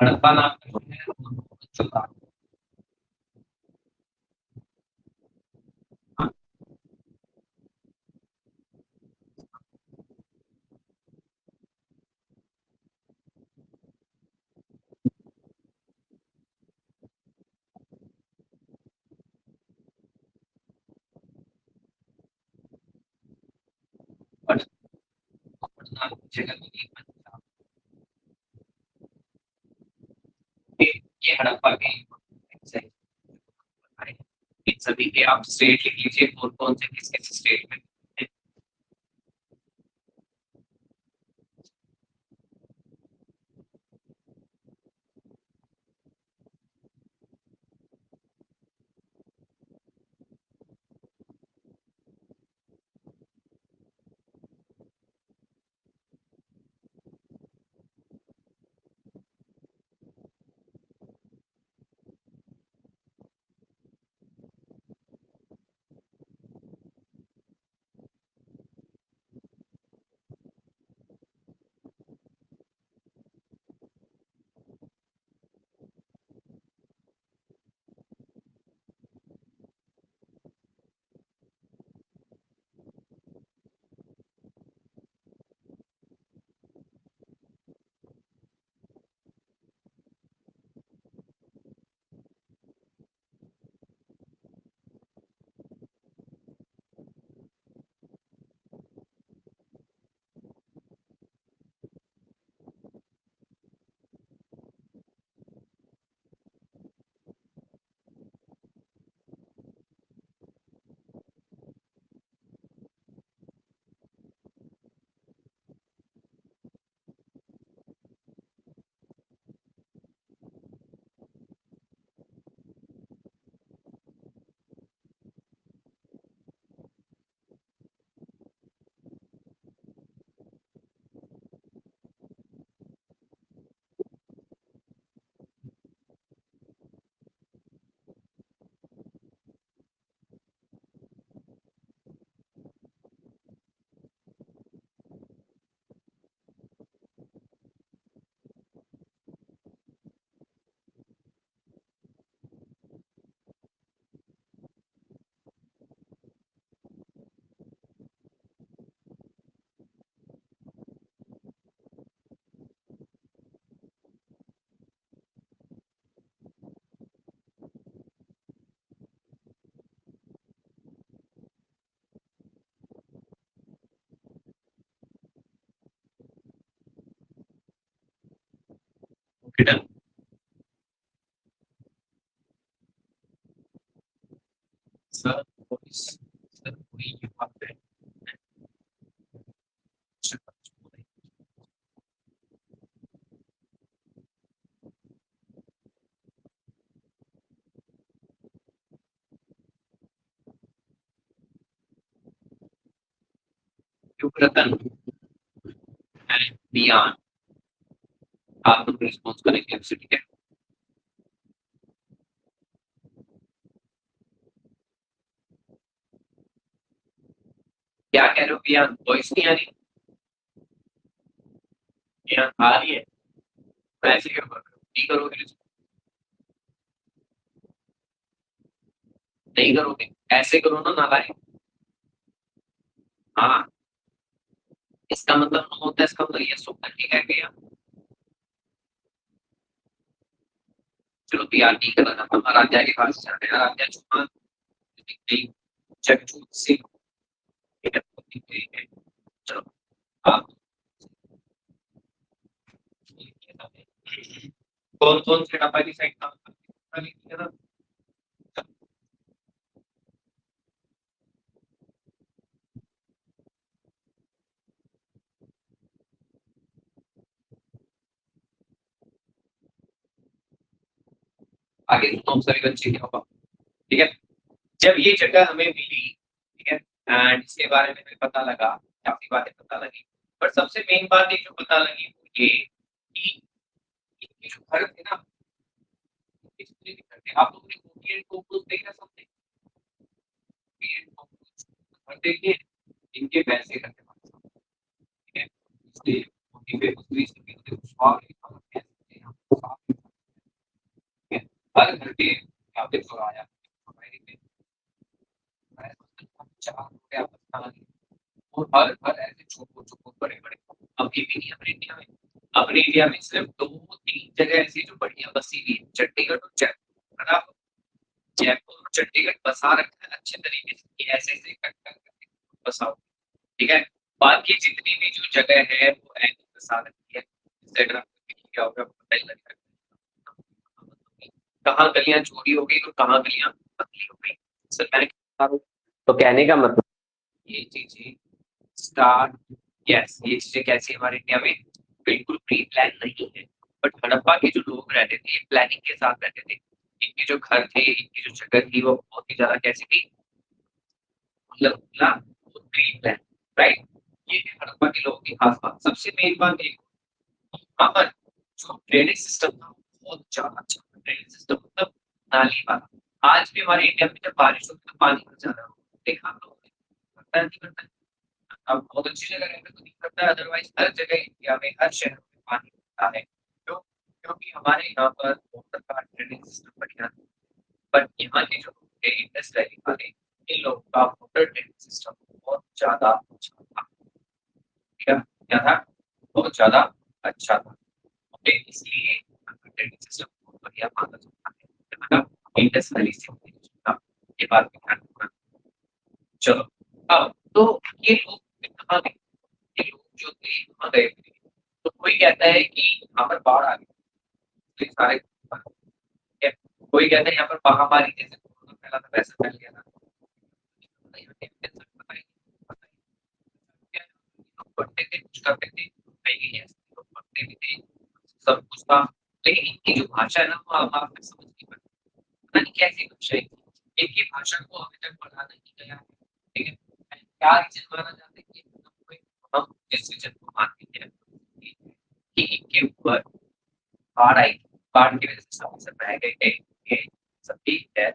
हड़प्पा नाम का जो है चला जगह ये हड़प्पा के इन सभी के आप स्टेट लिख लीजिए कौन कौन से किस किस स्टेट में डन सर रतन एंड बियान, आप लोग रिस्पॉन्स करेंगे आपसे, ठीक है। क्या कह रहे हो बियान, वॉइस नहीं आ रही? बियान आ रही है, ऐसे क्यों कर रहे हो? नहीं करोगे रिस्पॉन्स, नहीं करोगे, ऐसे करो ना नालायक। हाँ, इसका मतलब नो होता है, इसका मतलब यस होता है, ठीक है भैया। चलो बियान नहीं करना था, हम आराध्या के पास जाते हैं। आराध्या चौहान जगजूत सिंह, ठीक है, चलो आप कौन कौन से डब्बा की साइड काम करते हैं? आगे सुनो सभी बच्चे क्या होगा, ठीक है। जब ये जगह हमें मिली, ठीक है, एंड इसके बारे में हमें पता लगा, काफी बातें पता लगी, पर सबसे मेन बात एक जो पता लगी वो ये कि इनके जो घर थे ना, इस तरह के घर थे। आप लोगों ने कोकियन कोकुस देखा सबने? कोकियन कोकुस घर देखिए, इनके वैसे घर थे, ठीक है। इसलिए उनकी बेहतरीन से भी स्वाद है, ठीक है। हर घर के यहाँ पे चौराया, हमारे में चार रुपये आपस खाना, और हर घर ऐसे छोटे-छोटे बड़े-बड़े। अभी भी नहीं अपने इंडिया में, अपने इंडिया में सिर्फ 2-3 जगह ऐसी जो बढ़िया बसी हुई है, चंडीगढ़ और जयपुर, है ना? जयपुर और चंडीगढ़ बसा रखा है अच्छे तरीके से कि ऐसे-ऐसे कट-कट करके बसाओ, ठीक है? बाकी जितनी भी जो जगह है वो ऐसी बसा रखी है, जैसे अगर आपने देखा होगा पता ही लग रहा है कहाँ गलियाँ चौड़ी हो गई और कहाँ गलियाँ पतली हो गई। सर मैंने कहा तो कहने का मतलब ये चीज़ें स्टार, यस, ये चीज़ें कैसी हमारे इंडिया में बिल्कुल प्री प्लान नहीं है। बट हड़प्पा के जो लोग रहते थे, ये प्लानिंग के साथ रहते थे। इनके जो घर थे, इनकी जो जगह थी, वो बहुत ही ज़्यादा कैसी थी? मतलब ना वो प्री प्लान, राइट? ये है हड़प्पा के लोगों की खास बात। सबसे मेन बात ये वहाँ पर जो ड्रेनेज सिस्टम था, वो बहुत ज़्यादा अच्छा था। ड्रेनेज सिस्टम मतलब नाली वाला। आज भी हमारे इंडिया में जब बारिश होती है तो पानी भर जाता है। देखा आप लोगों ने? करता है, नहीं करता है? अब बहुत अच्छी जगह रहने को नहीं करता है, अदरवाइज हर जगह इंडिया में हर शहर में पानी होता है, क्यों? क्योंकि हमारे यहाँ पर वाटर का ड्रेनेज सिस्टम बढ़िया है। बट यहाँ के जो लोग थे इंडस वैली वाले, इन लोगों का वाटर ड्रेनेज सिस्टम बहुत ज़्यादा अच्छा था। क्या था? बहुत ज़्यादा अच्छा था। ओके, इसलिए ड्रेनेज सिस्टम बहुत बढ़िया माना जाता है। मतलब इंडस वैली से ये बात भी ध्यान रखना। चलो, अब तो ये लोग कहाँ गए? ये लोग जो थे कहाँ गए थे? तो कोई कहता है कि यहाँ पर बाढ़ आ गई, तो ये सारे ठीक है। कोई कहता है यहाँ पर महामारी जैसे कोरोना फैला था वैसा फैल गया था। लोग पढ़ते थे, कुछ करते थे, कहीं ऐसे लोग पढ़ते भी थे, सब कुछ था, लेकिन इनकी जो भाषा है ना वो आप में समझ नहीं पाते। पता नहीं कैसी भाषा है इनकी भाषा को अभी तक पढ़ा नहीं गया है, ठीक है। क्या रीजन माना जाता है कि हम जिस रीजन को मानते हैं कि इनके ऊपर बाढ़ आई, बाढ़ की वजह से सब बह गए थे, ये सब ठीक है।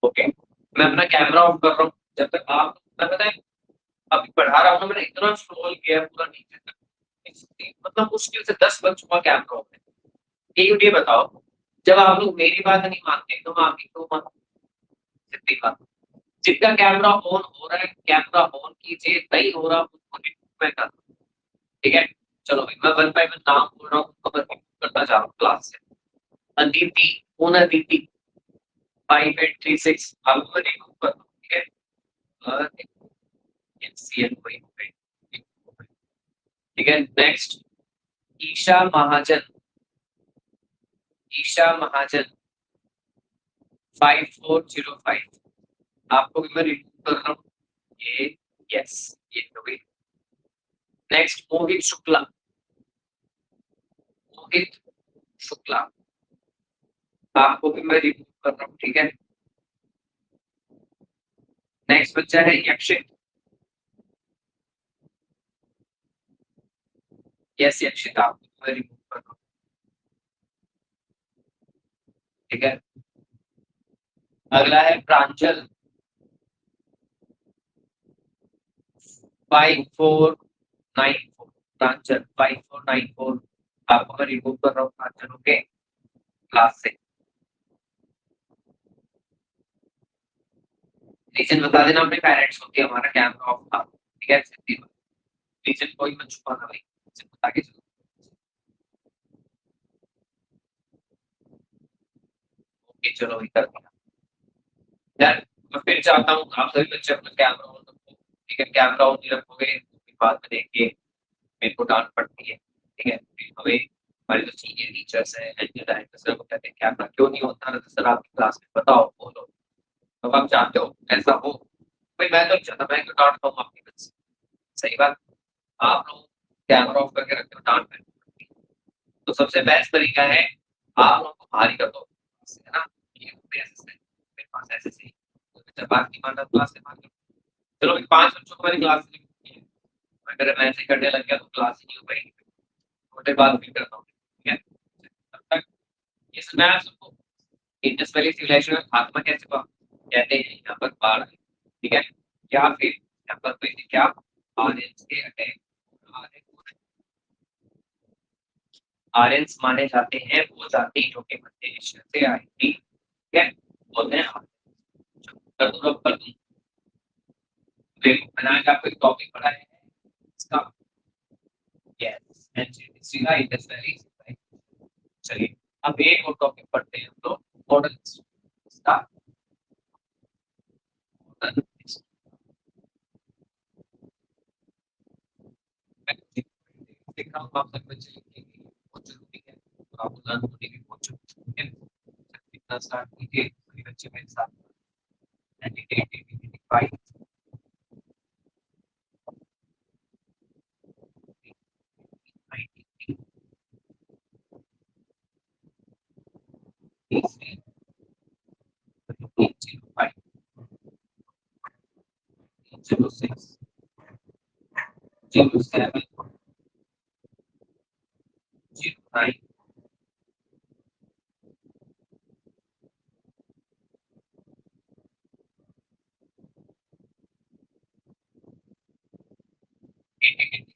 ओके, मैं अपना कैमरा ऑफ कर रहा हूँ जब तक आप, मैं पता है अभी पढ़ा रहा हूँ ना, मैंने इतना स्क्रॉल किया है पूरा नीचे तक, मतलब मुश्किल से 10 बज चुका कैमरा ऑफ है। ये बताओ, जब आप लोग मेरी बात नहीं मानते तो मैं आपकी क्यों मानूं? सिद्धी बात। जिनका कैमरा ऑन हो रहा है कैमरा ऑन कीजिए, नहीं हो रहा उसको मैं कर, ठीक है। चलो भाई मैं वन बाय वन नाम बोल रहा हूँ, उसको मैं करता जा रहा हूँ क्लास से। अदिति, कौन अदिति? 5836 आपको रिमूव कर दो, ठीक है। और एनसीएल कोई हो गई, ठीक है। नेक्स्ट ईशा महाजन, ईशा महाजन 5405 आपको भी मैं रिमूव कर रहा हूँ, ये यस, ये हो गई। नेक्स्ट मोहित शुक्ला, मोहित शुक्ला आपको भी मैं रिमूव कर रहा हूँ, ठीक है। नेक्स्ट बच्चा है यक्षित, यस यक्षिता, मैं रिमूव कर रहा हूँ, ठीक है। अगला है प्रांजल 5494, प्रांजल 5494, आपको मैं रिमूव कर रहा हूँ प्रांजल, ओके, क्लास से। रीजन बता देना अपने पेरेंट्स को कि हमारा कैमरा ऑफ था, ठीक है, सिद्धि बात। रीजन कोई मत छुपाना भाई, रीजन बता के चलो। ओके चलो वही कर दिया यार। मैं फिर चाहता हूँ आप सभी बच्चे अपना कैमरा ऑन रखो, ठीक है, कैमरा ऑन नहीं रखोगे तो बाद में देख के मेरे को डांट पड़ती है, ठीक है। फिर हमें हमारे जो सीनियर टीचर्स हैं एंड डायरेक्टर सर वो कहते हैं कैमरा क्यों नहीं होता ना, तो सर आपकी क्लास में बताओ बोलो, तो आप चाहते हो ऐसा हो भाई, मैं तो नहीं चाहता, मैं क्यों डांटता हूँ आपके बच्चे, सही बात। आप लोग कैमरा ऑफ करके रखते हो, डांट पड़ती है। तो सबसे बेस्ट तरीका है आप लोगों को बाहर ही कर दो, है ना, ये मेरे असिस्टेंट मेरे पास ऐसे से जब बात नहीं मान रहा क्लास से बाहर कर दो। चलो भाई 5 बच्चों को मैंने क्लास में लिखी है, अगर मैं ऐसे करने लग गया तो क्लास ही नहीं हो पाएगी, छोटे बात फिर करता हूँ, ठीक है। तब तक ये सब मैं आप सबको इंडस वैली सिविलाइजेशन का खात्मा कैसे हुआ कहते हैं, यहाँ पर बाढ़ आई, ठीक है, या फिर यहाँ पर कोई क्या आर्यंस के अटैक, आर्यंस माने जाते हैं वो जाति जो कि मध्य एशिया से आई थी, ठीक है, बोलते हैं आर्यन। कर दूं रब कर दूं, देखो मैंने आज आपको एक टॉपिक पढ़ाया है इसका, यस एंशिएंट हिस्ट्री का इंडस वैली सिविलाइजेशन। चलिए अब एक और टॉपिक पढ़ते हैं हम लोग, मॉडर्न हिस्ट्री इसका, मॉडर्न हिस्ट्री। देख रहा हूँ आप सब बच्चे लिखेंगे, बहुत जरूरी है, तो आपको लर्न होने की बहुत जरूरत है, लिखना स्टार्ट कीजिए सभी बच्चे मेरे साथ।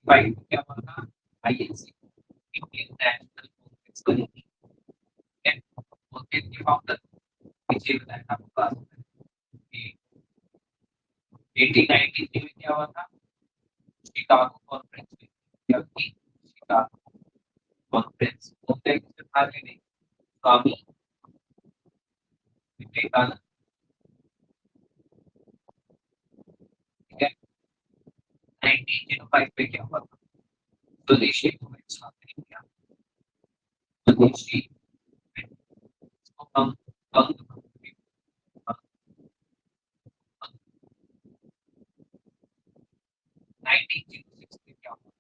1985 क्या हुआ आईएनसी इंडियन नेशनल कांग्रेस बनी थी, ठीक है, उनके फाउंडर पीछे बताया था आपको क्लास में। 1893 में क्या हुआ था, शिकागो कॉन्फ्रेंस में क्या हुई, शिकागो कॉन्फ्रेंस, उनके किसने भाग लेने, स्वामी विवेकानंद, ठीक है। 1905 में क्या हुआ था, स्वदेशी मूवमेंट स्टार्ट किया, स्वदेशी इसको हम बंग 1906 में क्या हुआ था,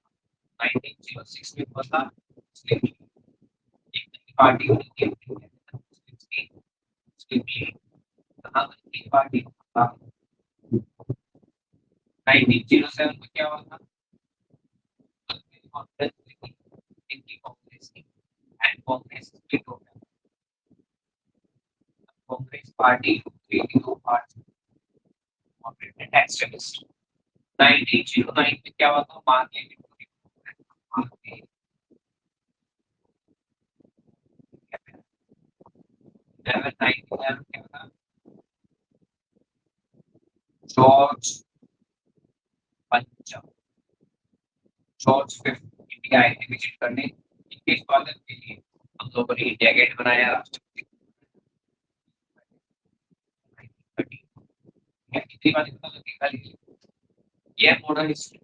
1906 में हुआ था मुस्लिम लीग, एक नई पार्टी बनी थी मुस्लिम लीग, कहाँ बनी थी पार्टी, 1907 में क्या हुआ था, कॉन्फ्रेंस हुई थी इनकी कांग्रेस की, एंड कांग्रेस स्प्लिट हो गया, कांग्रेस पार्टी थ्री दो पार्टी कॉर्पोरेट एक्सट्रीमिस्ट। 1909 में क्या हुआ था, मार्केट मार्केट 11 क्या था, जॉर्ज पंचम, जॉर्ज फिफ्थ इंडिया आए थे विजिट करने, इनके स्वागत के लिए हम लोगों ने इंडिया गेट बनाया, राष्ट्रपति कितनी बार पता लगे खाली ये मॉडर्न हिस्ट्री।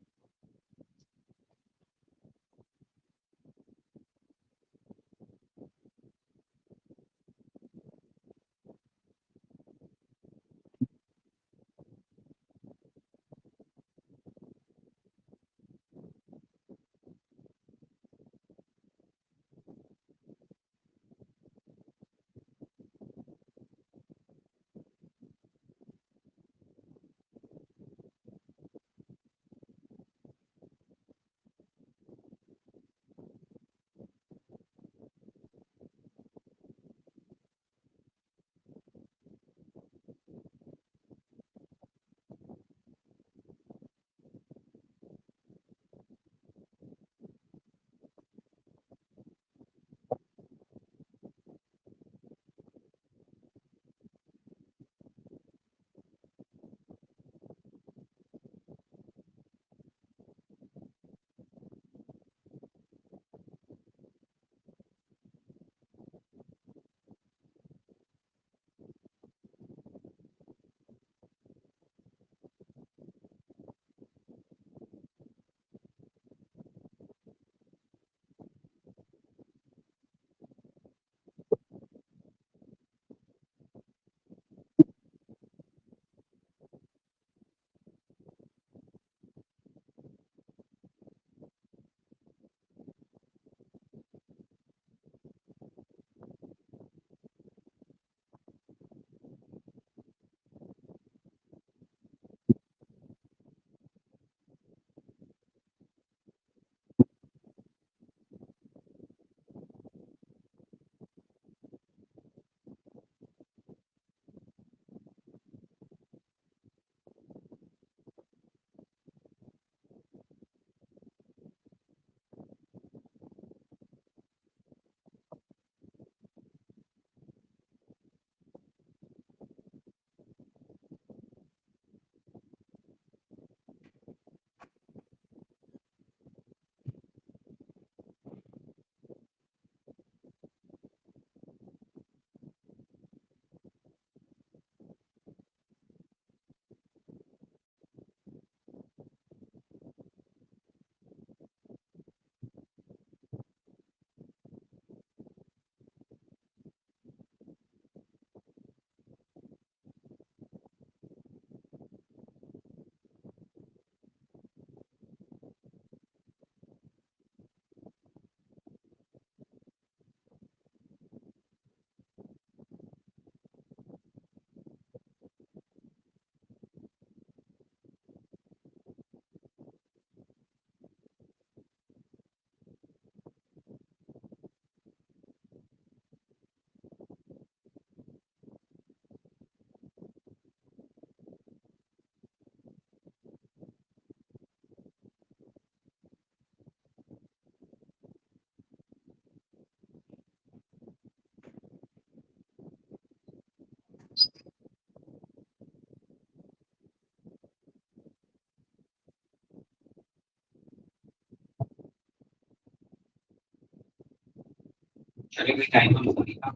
चलिए भाई टाइम ऑन हो गया।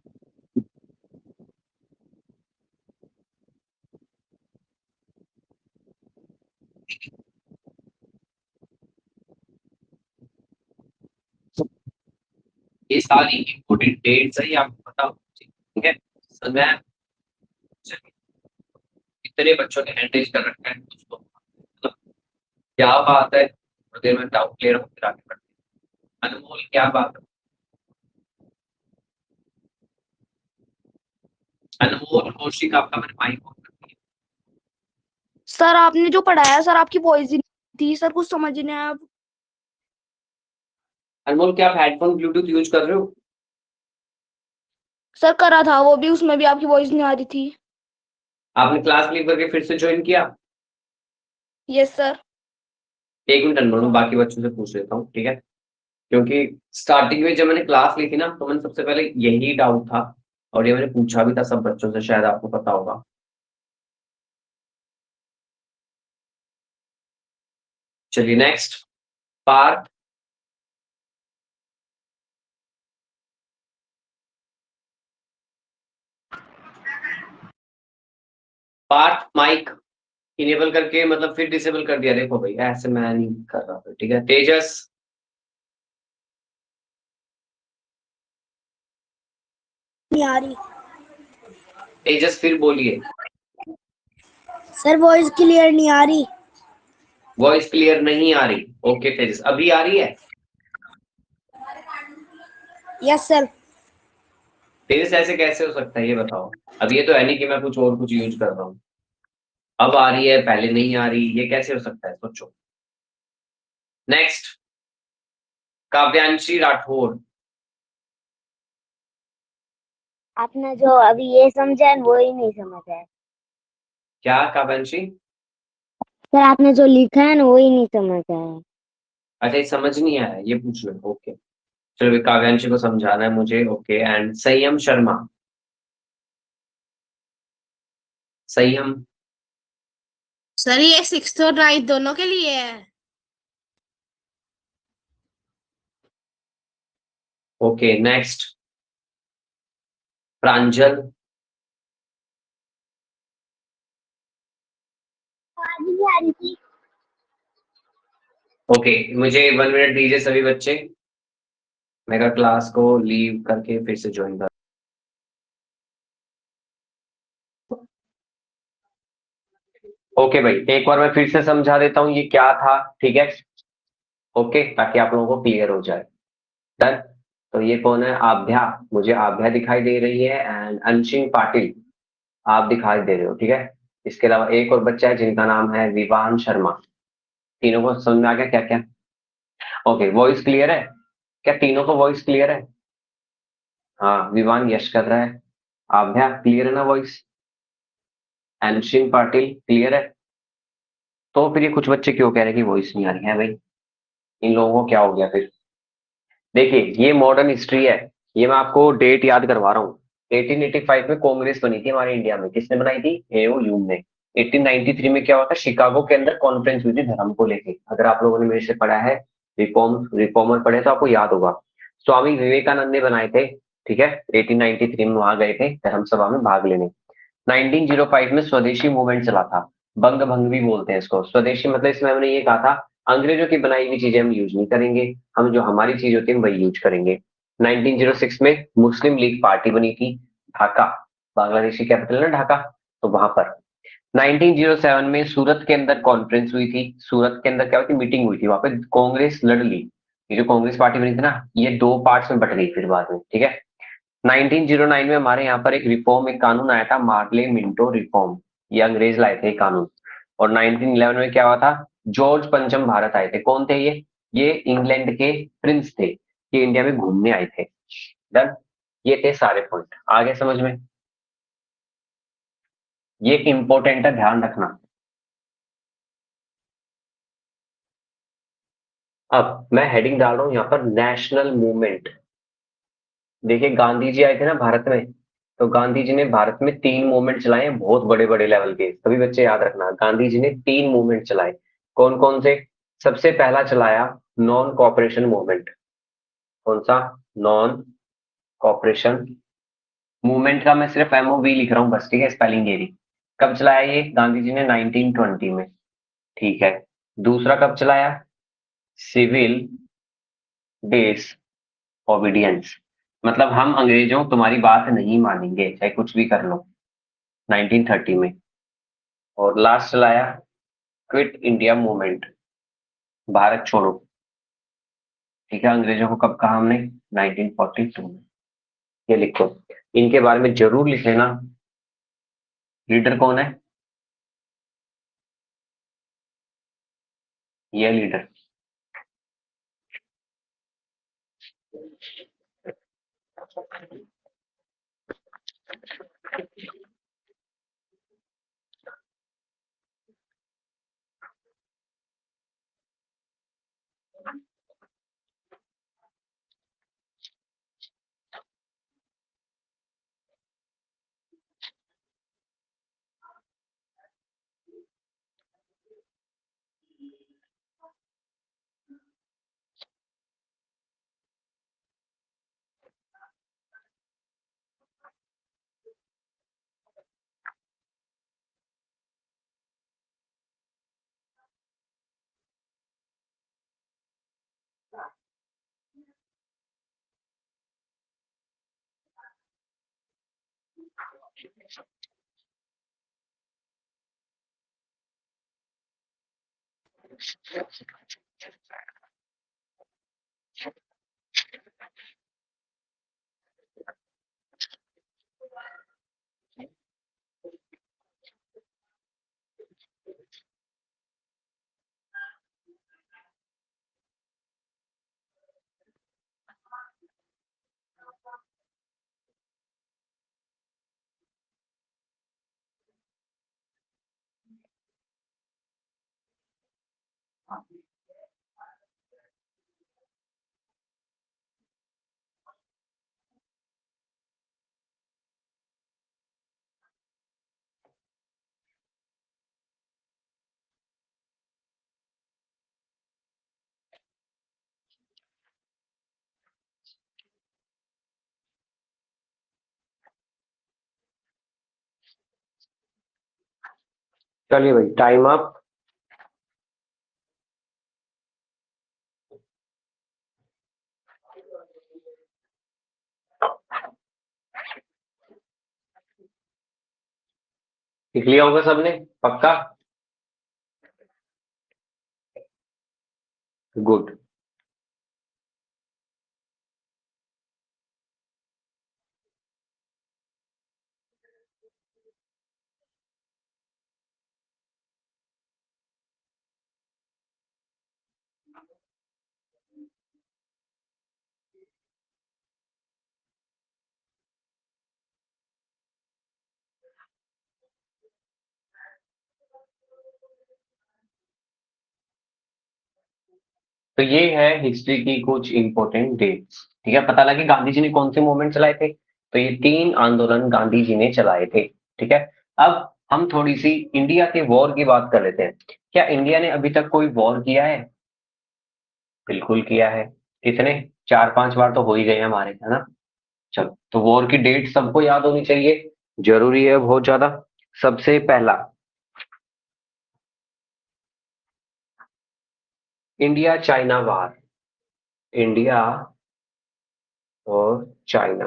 ये सारी इंपोर्टेंट डेट्स है, ये आपको पता होना चाहिए, ठीक है। समय, चलिए, कितने बच्चों ने हैंड रेज कर रखा है कुछ तो, मतलब क्या बात है, थोड़ी देर में डाउट क्लियर हो फिर आगे बढ़ते हैं। अनमोल क्या बात है, अनमोल कौशिक आपका मैंने माइक ऑन कर दिया। सर आपने जो पढ़ाया सर आपकी वॉइस ही नहीं थी सर, कुछ समझ ही नहीं आया। अनमोल क्या आप हेडफोन ब्लूटूथ यूज कर रहे हो? सर करा था वो भी, उसमें भी आपकी वॉइस नहीं आ रही थी। आपने क्लास लीव करके फिर से ज्वाइन किया? Yes sir. एक मिनट अनमोल, मैं बाकी बच्चों से पूछ लेता हूँ, ठीक है। क्योंकि स्टार्टिंग में जब मैंने क्लास ली थी ना, तो मैंने सबसे पहले यही डाउट था और ये मैंने पूछा भी था सब बच्चों से, शायद आपको पता होगा। चलिए next part, part mic enable करके मतलब फिर डिसेबल कर दिया। देखो भाई ऐसे मैं नहीं कर रहा था, ठीक है। तेजस, नहीं आ रही तेजस फिर बोलिए। सर, वॉइस क्लियर नहीं आ रही। वॉइस क्लियर नहीं आ रही, ओके तेजस, अभी आ रही है? Yes sir. तेजस ऐसे कैसे हो सकता है ये बताओ। अब ये तो है नहीं कि मैं कुछ और कुछ यूज कर रहा हूँ। अब आ रही है, पहले नहीं आ रही, ये कैसे हो सकता है, सोचो। नेक्स्ट काव्यांशी राठौर, आपने जो अभी ये समझा है वो ही नहीं समझ है क्या काव्यांशी? सर। आपने जो लिखा है ना वो ही नहीं समझ है। अच्छा ये समझ नहीं आया, ये पूछ लो, ओके। चलो अभी काव्यांशी को समझाना है मुझे, ओके। एंड संयम शर्मा, संयम, सर ये 6th और 9th दोनों के लिए है। ओके। नेक्स्ट प्रांजल, आवाज नहीं आ रही थी। ओके। मुझे 1 मिनट दीजिए सभी बच्चे, मेरा क्लास को लीव करके फिर से ज्वाइन कर। ओके भाई, एक बार मैं फिर से समझा देता हूँ ये क्या था, ठीक है। ओके, ताकि आप लोगों को क्लियर हो जाए। डन। तो ये कौन है? आभ्या, मुझे आभ्या दिखाई दे रही है एंड अंशिन पाटिल आप दिखाई दे रहे हो, ठीक है। इसके अलावा एक और बच्चा है जिनका नाम है विवान शर्मा। तीनों को समझ में आ गया क्या क्या? ओके, वॉइस क्लियर है क्या? तीनों को वॉइस क्लियर है? हाँ, विवान यश कर रहा है। आभ्या क्लियर है ना वॉइस? अंशिन पाटिल क्लियर है? तो फिर ये कुछ बच्चे क्यों कह रहे हैं कि वॉइस नहीं आ रही है भाई? इन लोगों को क्या हो गया फिर? देखिए ये मॉडर्न हिस्ट्री है, ये मैं आपको डेट याद करवा रहा हूँ। 1885 में कांग्रेस बनी थी हमारे इंडिया में, किसने बनाई थी? हेओ ह्यूम ने। 1893 में क्या हुआ था? शिकागो के अंदर कॉन्फ्रेंस हुई थी धर्म को लेके। अगर आप लोगों ने मेरे से पढ़ा है, रिफॉर्मर पढ़े तो आपको याद होगा। स्वामी विवेकानंद ने बनाए थे, ठीक है। 1893 में वहां गए थे धर्म सभा में भाग लेने। 1905 में स्वदेशी मूवमेंट चला था, बंग भंग भी बोलते हैं इसको। स्वदेशी मतलब इसमें हमने ये कहा था अंग्रेजों की बनाई हुई चीजें हम यूज नहीं करेंगे, हम जो हमारी चीज होती है वही यूज करेंगे। 1906 में मुस्लिम लीग पार्टी बनी थी, ढाका, बांग्लादेशी कैपिटल है ना ढाका, तो वहां पर। 1907 में सूरत के अंदर कॉन्फ्रेंस हुई थी। सूरत के अंदर क्या हुई थी? मीटिंग हुई थी, वहां पे कांग्रेस लड़ ली। ये जो कांग्रेस पार्टी बनी थी ना, ये दो पार्ट्स में बट गई फिर बाद में, ठीक है। 1909 में हमारे यहाँ पर एक रिफॉर्म, एक कानून आया था, मार्ले मिंटो रिफॉर्म। ये अंग्रेज लाए थे कानून। और 1911 में क्या हुआ था? जॉर्ज पंचम भारत आए थे। कौन थे ये इंग्लैंड के प्रिंस थे, ये इंडिया में घूमने आए थे। डन। ये थे सारे पॉइंट, आगे समझ में? ये इंपॉर्टेंट है, ध्यान रखना। अब मैं हेडिंग डाल रहा हूं यहाँ पर, नेशनल मूवमेंट। देखिए गांधी जी आए थे ना भारत में, तो गांधी जी ने भारत में 3 मूवमेंट चलाए हैं, बहुत बड़े बड़े लेवल के। सभी बच्चे याद रखना, गांधी जी ने 3 मूवमेंट चलाए। कौन कौन से? सबसे पहला चलाया नॉन कॉपरेशन मूवमेंट। कौन सा? नॉन कॉपरेशन मूवमेंट का मैं सिर्फ MOV लिख रहा हूँ बस, ठीक है, स्पेलिंग एरी। कब चलाया ये गांधी जी ने? 1920 में, ठीक है। दूसरा कब चलाया? सिविल डिस ओबीडियंस, मतलब हम अंग्रेजों तुम्हारी बात नहीं मानेंगे चाहे कुछ भी कर लो, 1930 में। और लास्ट चलाया क्विट इंडिया मूवमेंट, भारत छोड़ो, ठीक है। अंग्रेजों को कब कहा हमने? 1942 में। ये लिखो, इनके बारे में जरूर लिख लेना। लीडर कौन है? ये लीडर चलिए भाई, टाइम अप। लिख लिया होगा सबने पक्का? गुड। तो ये है हिस्ट्री की कुछ इंपॉर्टेंट डेट्स, ठीक है। पता लगे गांधी जी ने कौन से मूवमेंट चलाए थे? तो ये 3 आंदोलन गांधी जी ने चलाए थे, ठीक है। अब हम थोड़ी सी इंडिया के वॉर की बात कर लेते हैं। क्या इंडिया ने अभी तक कोई वॉर किया है? बिल्कुल किया है। कितने? 4-5 बार तो हो ही गए हमारे, है ना। चलो, तो वॉर की डेट सबको याद होनी चाहिए, जरूरी है बहुत ज्यादा। सबसे पहला इंडिया चाइना वार, इंडिया और चाइना,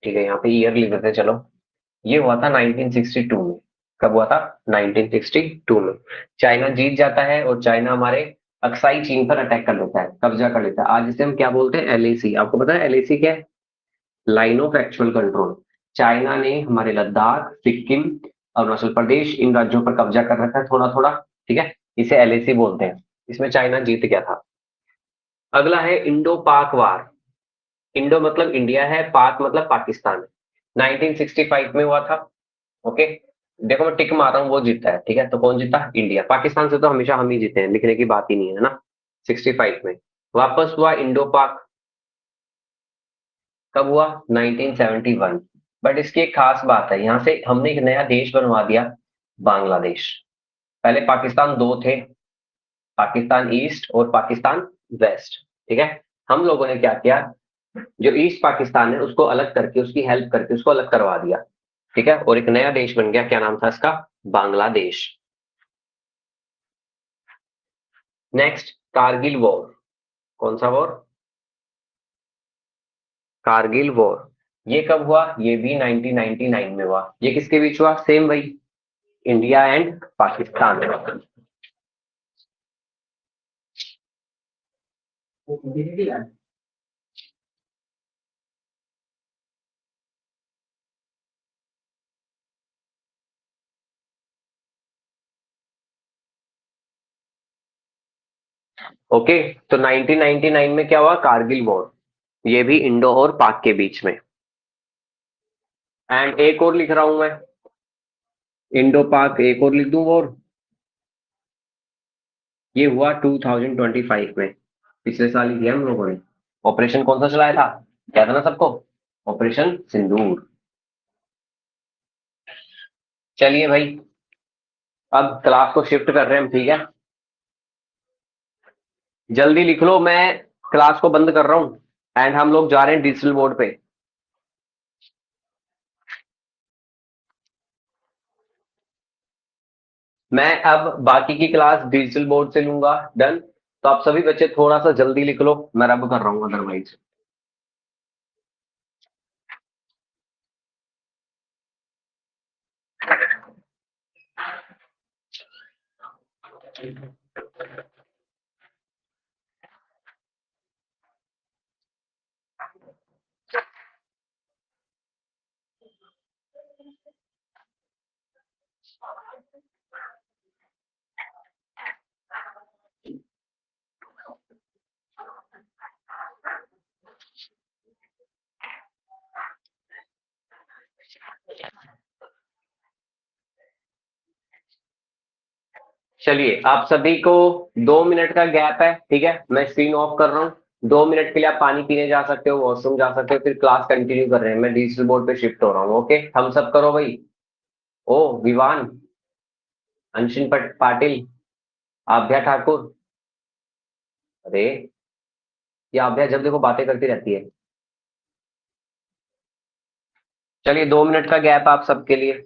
ठीक है। यहाँ पे ईयर लिख देते हैं, चलो। ये हुआ था 1962 में। कब हुआ था? 1962 में। चाइना जीत जाता है और चाइना हमारे अक्साई चीन पर अटैक कर लेता है, कब्जा कर लेता है। आज इसे हम क्या बोलते हैं? LAC। आपको पता है LAC क्या है? Line of actual control. China ने हमारे लद्दाख, सिक्किम, अरुणाचल प्रदेश, इन राज्यों पर कब्जा कर रखा है थोड़ा थोड़ा, ठीक है। इसे LAC बोलते हैं। इसमें चाइना जीत गया था। अगला है इंडो पाक वार। इंडो मतलब इंडिया है, पाक मतलब पाकिस्तान है। 1965 में हुआ था, ओके। देखो मैं टिक मार रहा हूँ, वो जीता है, ठीक है। तो कौन जीता? इंडिया। पाकिस्तान से तो हमेशा हम ही जीते हैं, लिखने की बात ही नहीं है ना। 65 में वापस हुआ इंडो पाक। कब हुआ? 1971। बट इसकी एक खास बात है, यहाँ से हमने एक नया देश बनवा दिया, बांग्लादेश। पहले पाकिस्तान 2 थे, पाकिस्तान ईस्ट और पाकिस्तान वेस्ट, ठीक है। हम लोगों ने क्या किया? जो ईस्ट पाकिस्तान है उसको अलग करके, उसकी हेल्प करके उसको अलग करवा दिया, ठीक है, और एक नया देश बन गया। क्या नाम था इसका? बांग्लादेश। Next, Kargil war. कौन सा वॉर? कारगिल वॉर। ये कब हुआ? ये भी 1999 में हुआ। ये किसके बीच हुआ? सेम वही, इंडिया एंड पाकिस्तान। ओके, तो 1999 में क्या हुआ? कारगिल वॉर। ये भी इंडो और पाक के बीच में। एंड एक और लिख रहा हूं मैं, इंडो पाक एक और लिख दूं वॉर। ये हुआ 2025 में, पिछले साल ही किया हम लोगों ने। ऑपरेशन कौन सा चलाया था? क्या था ना सबको? ऑपरेशन सिंदूर। चलिए भाई, अब क्लास को शिफ्ट कर रहे हैं हम, ठीक है? जल्दी लिख लो, मैं क्लास को बंद कर रहा हूं एंड हम लोग जा रहे हैं डिजिटल बोर्ड पे। मैं अब बाकी की क्लास डिजिटल बोर्ड से लूंगा। डन? तो आप सभी बच्चे थोड़ा सा जल्दी लिख लो, मैं रब कर रहा हूँ अदरवाइज। चलिए, आप सभी को 2 मिनट का गैप है, ठीक है? मैं स्क्रीन ऑफ कर रहा हूँ। 2 मिनट के लिए आप पानी पीने जा सकते हो, वॉशरूम जा सकते हो, फिर क्लास कंटिन्यू कर रहे हैं। मैं डिजिटल बोर्ड पे शिफ्ट हो रहा हूँ। ओके, हम सब करो भाई। ओ विवान, अंशिन पाटिल, आभ्या ठाकुर। अरे, ये आभ्या जब देखो बातें करती रहती है। चलिए, 2 मिनट का गैप आप सबके लिए।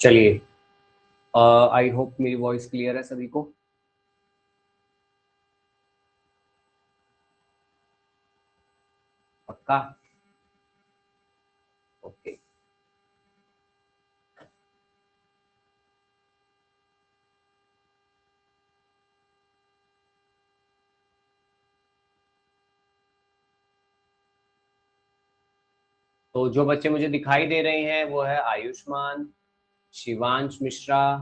चलिए, आई होप मेरी वॉइस क्लियर है सभी को। पक्का? ओके। तो जो बच्चे मुझे दिखाई दे रहे हैं वो है आयुष्मान, शिवांश मिश्रा,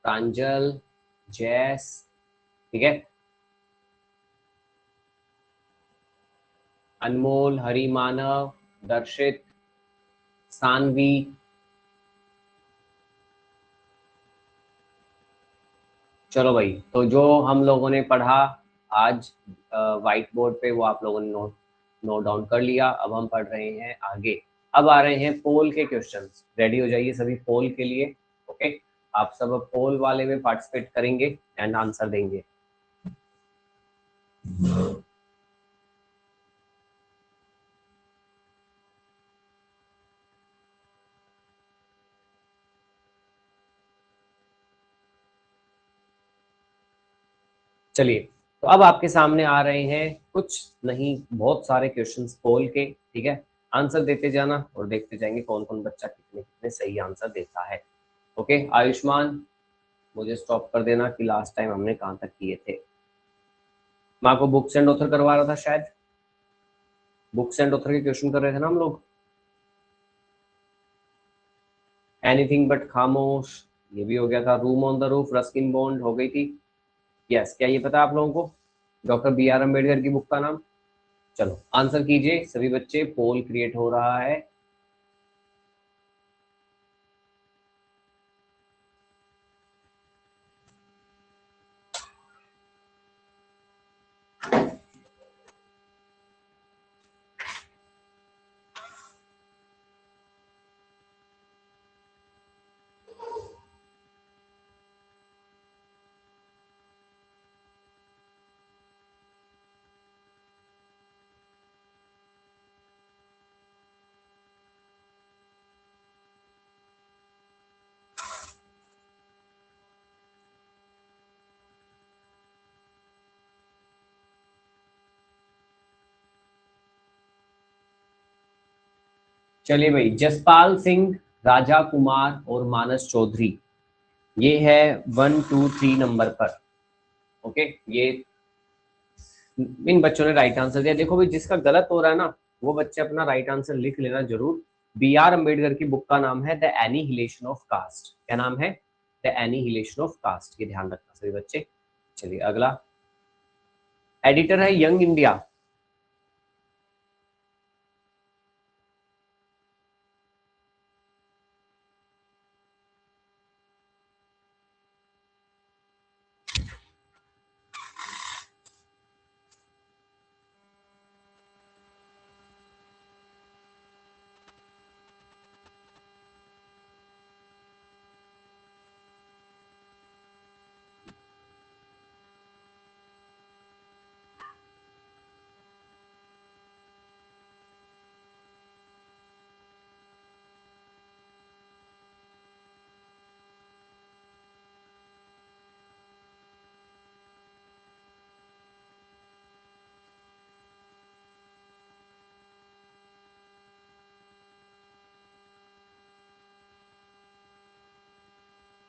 प्रांजल, जैस, ठीक है, अनमोल, हरि मानव, दर्शित, सानवी, चलो भाई, तो जो हम लोगों ने पढ़ा आज व्हाइट बोर्ड पे वो आप लोगों ने नोट डाउन कर लिया। अब हम पढ़ रहे हैं आगे। अब आ रहे हैं पोल के क्वेश्चंस। रेडी हो जाइए सभी पोल के लिए। ओके, आप सब अब पोल वाले में पार्टिसिपेट करेंगे एंड आंसर देंगे। चलिए, तो अब आपके सामने आ रहे हैं कुछ नहीं बहुत सारे क्वेश्चंस पोल के, ठीक है। आंसर देते जाना और देखते जाएंगे कौन कौन बच्चा कितने कितने सही आंसर देता है। ओके आयुष्मान, मुझे स्टॉप कर देना कि लास्ट टाइम हमने कहाँ तक किए थे। माँ को बुक्स एंड ऑथर करवा रहा था शायद, बुक्स एंड ऑथर के क्वेश्चन कर रहे थे ना हम लोग। एनीथिंग बट खामोश, ये भी हो गया था। Room on the roof, Ruskin bond हो गई थी। यस, क्या ये पता आप लोगों को डॉक्टर बी आर अम्बेडकर की बुक का नाम? चलो आंसर कीजिए सभी बच्चे, पोल क्रिएट हो रहा है। चलिए भाई, जसपाल सिंह, राजा कुमार और मानस चौधरी, ये है 1 2 3 नंबर पर। ओके, ये इन बच्चों ने राइट आंसर दिया। देखो भाई, जिसका गलत हो रहा है ना वो बच्चे अपना राइट आंसर लिख लेना जरूर। बी आर अम्बेडकर की बुक का नाम है द एनिहिलेशन ऑफ कास्ट। क्या नाम है? द एनिहिलेशन ऑफ कास्ट, ये ध्यान रखना सभी बच्चे। चलिए अगला, एडिटर है यंग इंडिया।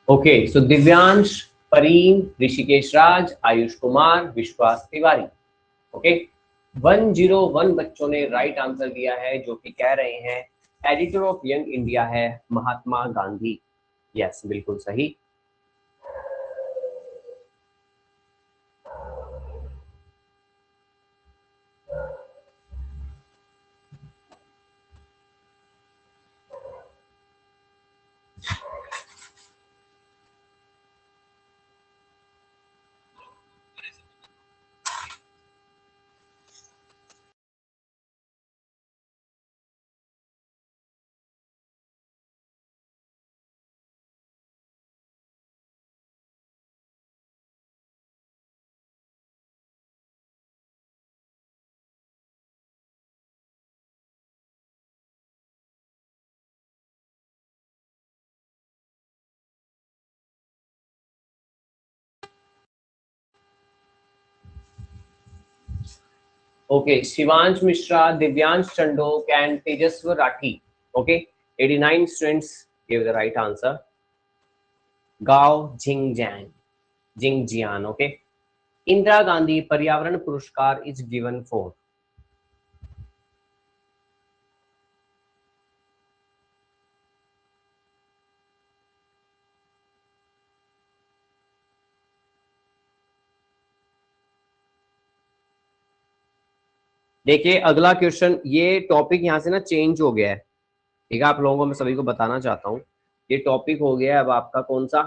ओके, सो दिव्यांश, परीन, ऋषिकेश राज, आयुष कुमार, विश्वास तिवारी। ओके, 101 बच्चों ने राइट आंसर दिया है, जो कि कह रहे हैं एडिटर ऑफ यंग इंडिया है महात्मा गांधी। यस, बिल्कुल सही। Okay, Shivansh Mishra, Divyansh Chandok, and Tejaswar Rathi. Okay, 89 students gave the right answer. Gao Jingjian. Okay. Indira Gandhi Paryavaran Puruskar is given for. देखिए अगला क्वेश्चन, ये टॉपिक यहाँ से ना change हो गया है, ठीक है। आप लोगों को मैं सभी को बताना चाहता हूँ, ये टॉपिक हो गया है अब आपका कौन सा,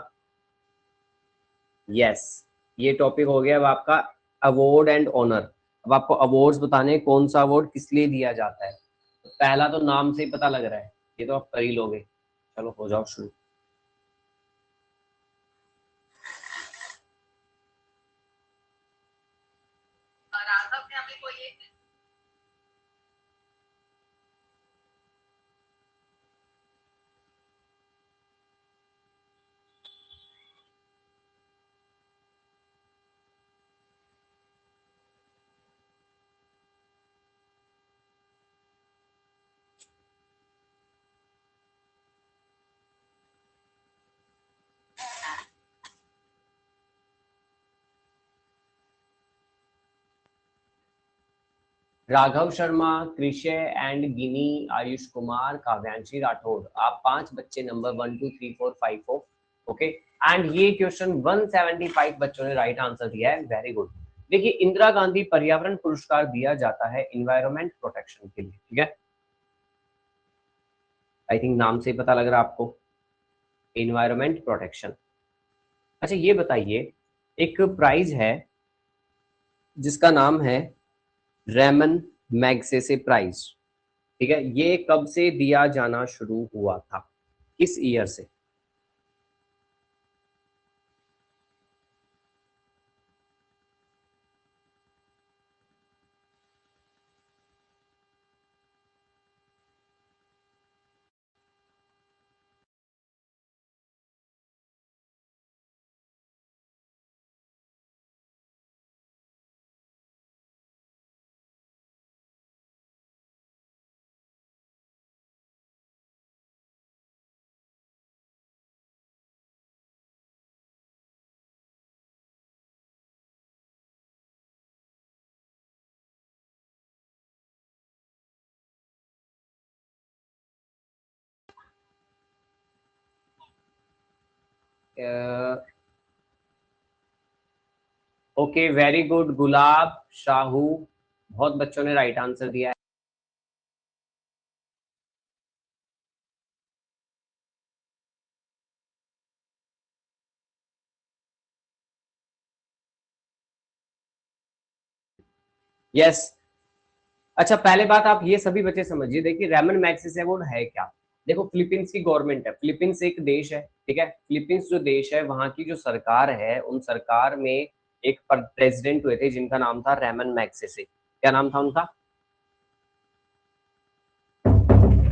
यस, ये टॉपिक हो गया अब आपका अवार्ड एंड ऑनर। अब आपको अवार्ड्स बताने, कौन सा अवार्ड किस लिए दिया जाता है। पहला तो नाम से ही पता लग रहा है, ये तो आप कर ही लोगे। चलो हो जाओ शुरू। राघव शर्मा, कृषय एंड गिनी, आयुष कुमार, काव्यांशी राठौर, आप 5 बच्चे नंबर 1 2 3 4 5 4। ओके, एंड ये क्वेश्चन 175 बच्चों ने राइट आंसर दिया है, वेरी गुड। देखिए इंदिरा गांधी पर्यावरण पुरस्कार दिया जाता है इन्वायरमेंट प्रोटेक्शन के लिए, ठीक है। आई थिंक नाम से ही पता लग रहा है आपको, इन्वायरमेंट प्रोटेक्शन। अच्छा ये बताइए, एक प्राइज है जिसका नाम है रेमन मैग्सेसे प्राइज, ठीक है। ये कब से दिया जाना शुरू हुआ था, किस ईयर से? ओके वेरी गुड, गुलाब शाहू, बहुत बच्चों ने राइट आंसर दिया है। यस, अच्छा पहले बात आप ये सभी बच्चे समझिए, देखिए रेमन मैग्सेसे अवार्ड है क्या। देखो फिलीपींस की गवर्नमेंट है, फिलीपींस एक देश है, ठीक है। फिलीपींस जो देश है, वहां की जो सरकार है, उन सरकार में एक प्रेसिडेंट हुए थे जिनका नाम था रेमन मैग्सेसे। क्या नाम था उनका?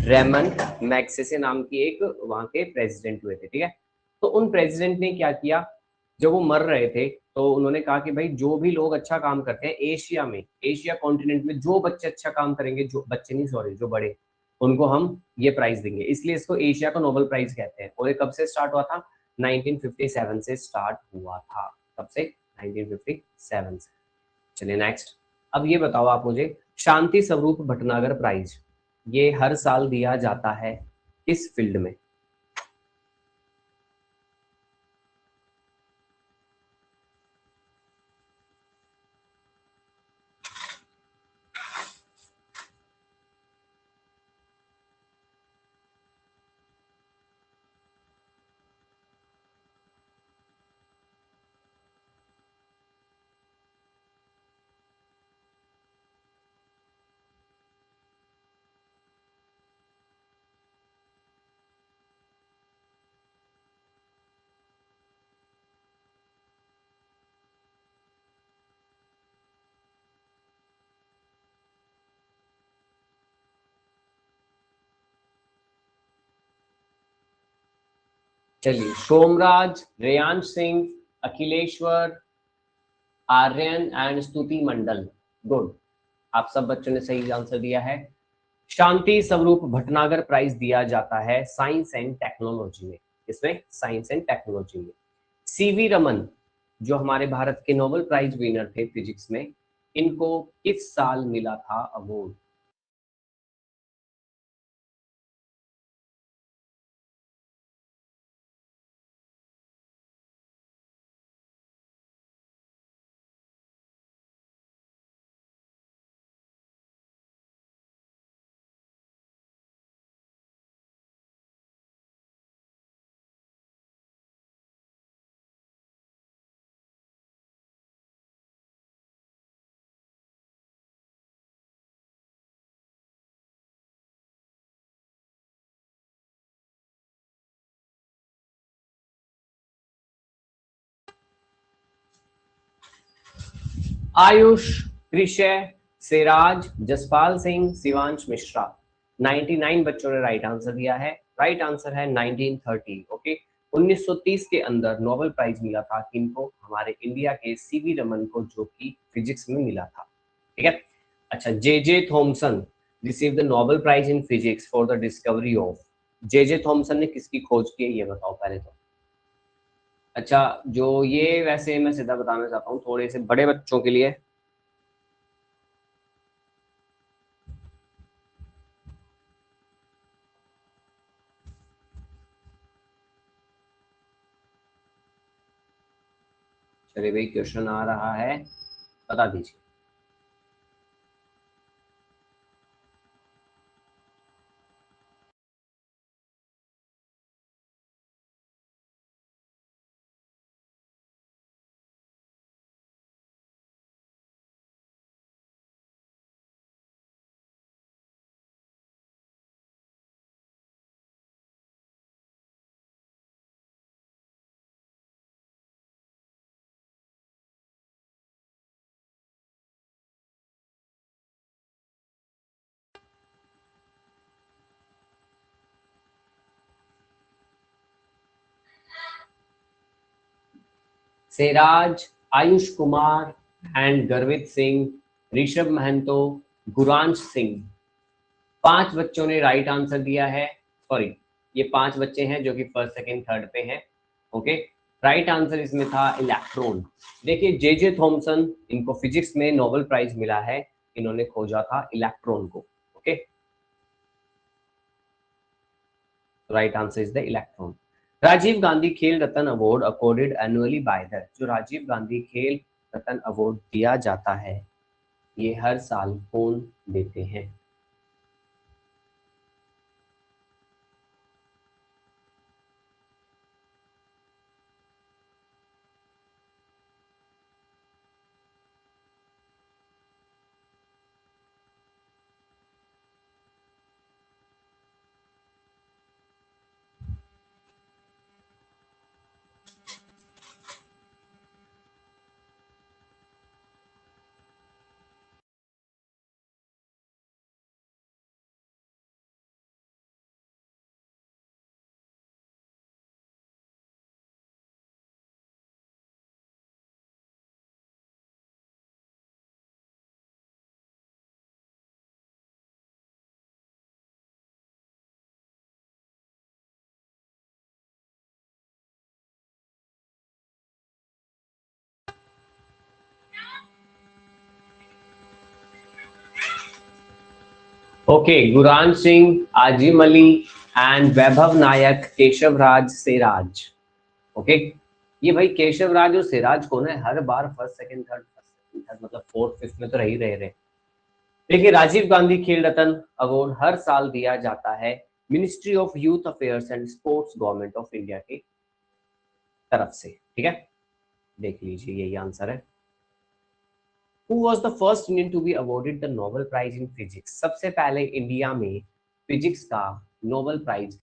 रेमन मैग्सेसे नाम की एक वहां के प्रेसिडेंट हुए थे, ठीक है। तो उन प्रेसिडेंट ने क्या किया, जब वो मर रहे थे तो उन्होंने कहा कि भाई जो भी लोग अच्छा काम करते हैं एशिया में, एशिया कॉन्टिनेंट में जो बच्चे अच्छा काम करेंगे, जो बच्चे नहीं सॉरी जो बड़े, उनको हम ये प्राइज देंगे। इसलिए इसको एशिया का नोबेल प्राइज कहते हैं। और ये कब से स्टार्ट हुआ था? 1957 से स्टार्ट हुआ था। कब से? 1957 से। चलिए नेक्स्ट, अब ये बताओ आप मुझे, शांति स्वरूप भटनागर प्राइज ये हर साल दिया जाता है किस फील्ड में? चलिए, सोमराज, रेयांश सिंह, अखिलेश्वर, आर्यन एंड स्तुति मंडल। गुड। आप सब बच्चों ने सही आंसर दिया है। शांति स्वरूप भटनागर प्राइज दिया जाता है साइंस एंड टेक्नोलॉजी में। इसमें साइंस एंड टेक्नोलॉजी में सीवी रमन जो हमारे भारत के नोबेल प्राइज विनर थे फिजिक्स में, इनको किस साल मिला था अवार्ड? आयुष, कृषय, सिराज, जसपाल सिंह, शिवांश मिश्रा। 99 बच्चों ने राइट आंसर दिया है। राइट आंसर है 1930। ओके, 1930 के अंदर नोबेल प्राइज मिला था किनको? हमारे इंडिया के सीवी रमन को, जो कि फिजिक्स में मिला था। ठीक है। अच्छा, J Thomson receive the Nobel prize in physics for the discovery of. J Thomson ने किसकी खोज की है, ये बताओ पहले तो। अच्छा, जो ये वैसे मैं सीधा बताना चाहता हूँ थोड़े से बड़े बच्चों के लिए। चलिए भाई, क्वेश्चन आ रहा है, बता दीजिए। सेराज, आयुष कुमार एंड गर्वित सिंह, ऋषभ महंतो, गुरांश सिंह। 5 बच्चों ने राइट आंसर दिया है। सॉरी, ये 5 बच्चे हैं जो कि फर्स्ट सेकंड थर्ड पे हैं। ओके, राइट आंसर इसमें था इलेक्ट्रॉन। देखिए, जे थॉमसन, इनको फिजिक्स में नोबेल प्राइज मिला है, इन्होंने खोजा था इलेक्ट्रॉन को। Okay, right answer is the electron. Rajiv Gandhi Khel Ratna award accorded annually by the. जो राजीव गांधी खेल रत्न अवार्ड दिया जाता है, ये हर साल कौन देते हैं? Okay, Guran Singh, Azim Ali and Vaibhav Nayak, Keshav Raj, Siraj. Okay, ये भाई केशव राज और सिराज कौन है? हर बार फर्स्ट सेकंड थर्ड, मतलब फोर्थ फिफ्थ में तो रही रहे। देखिए, राजीव गांधी खेल रत्न अवार्ड हर साल दिया जाता है ministry of youth affairs and sports, government of India की तरफ से। ठीक है, देख लीजिए, यही आंसर है। Who was the first Indian to be awarded the Nobel Prize in Physics? सबसे पहले इंडिया में फिजिक्स का Nobel prize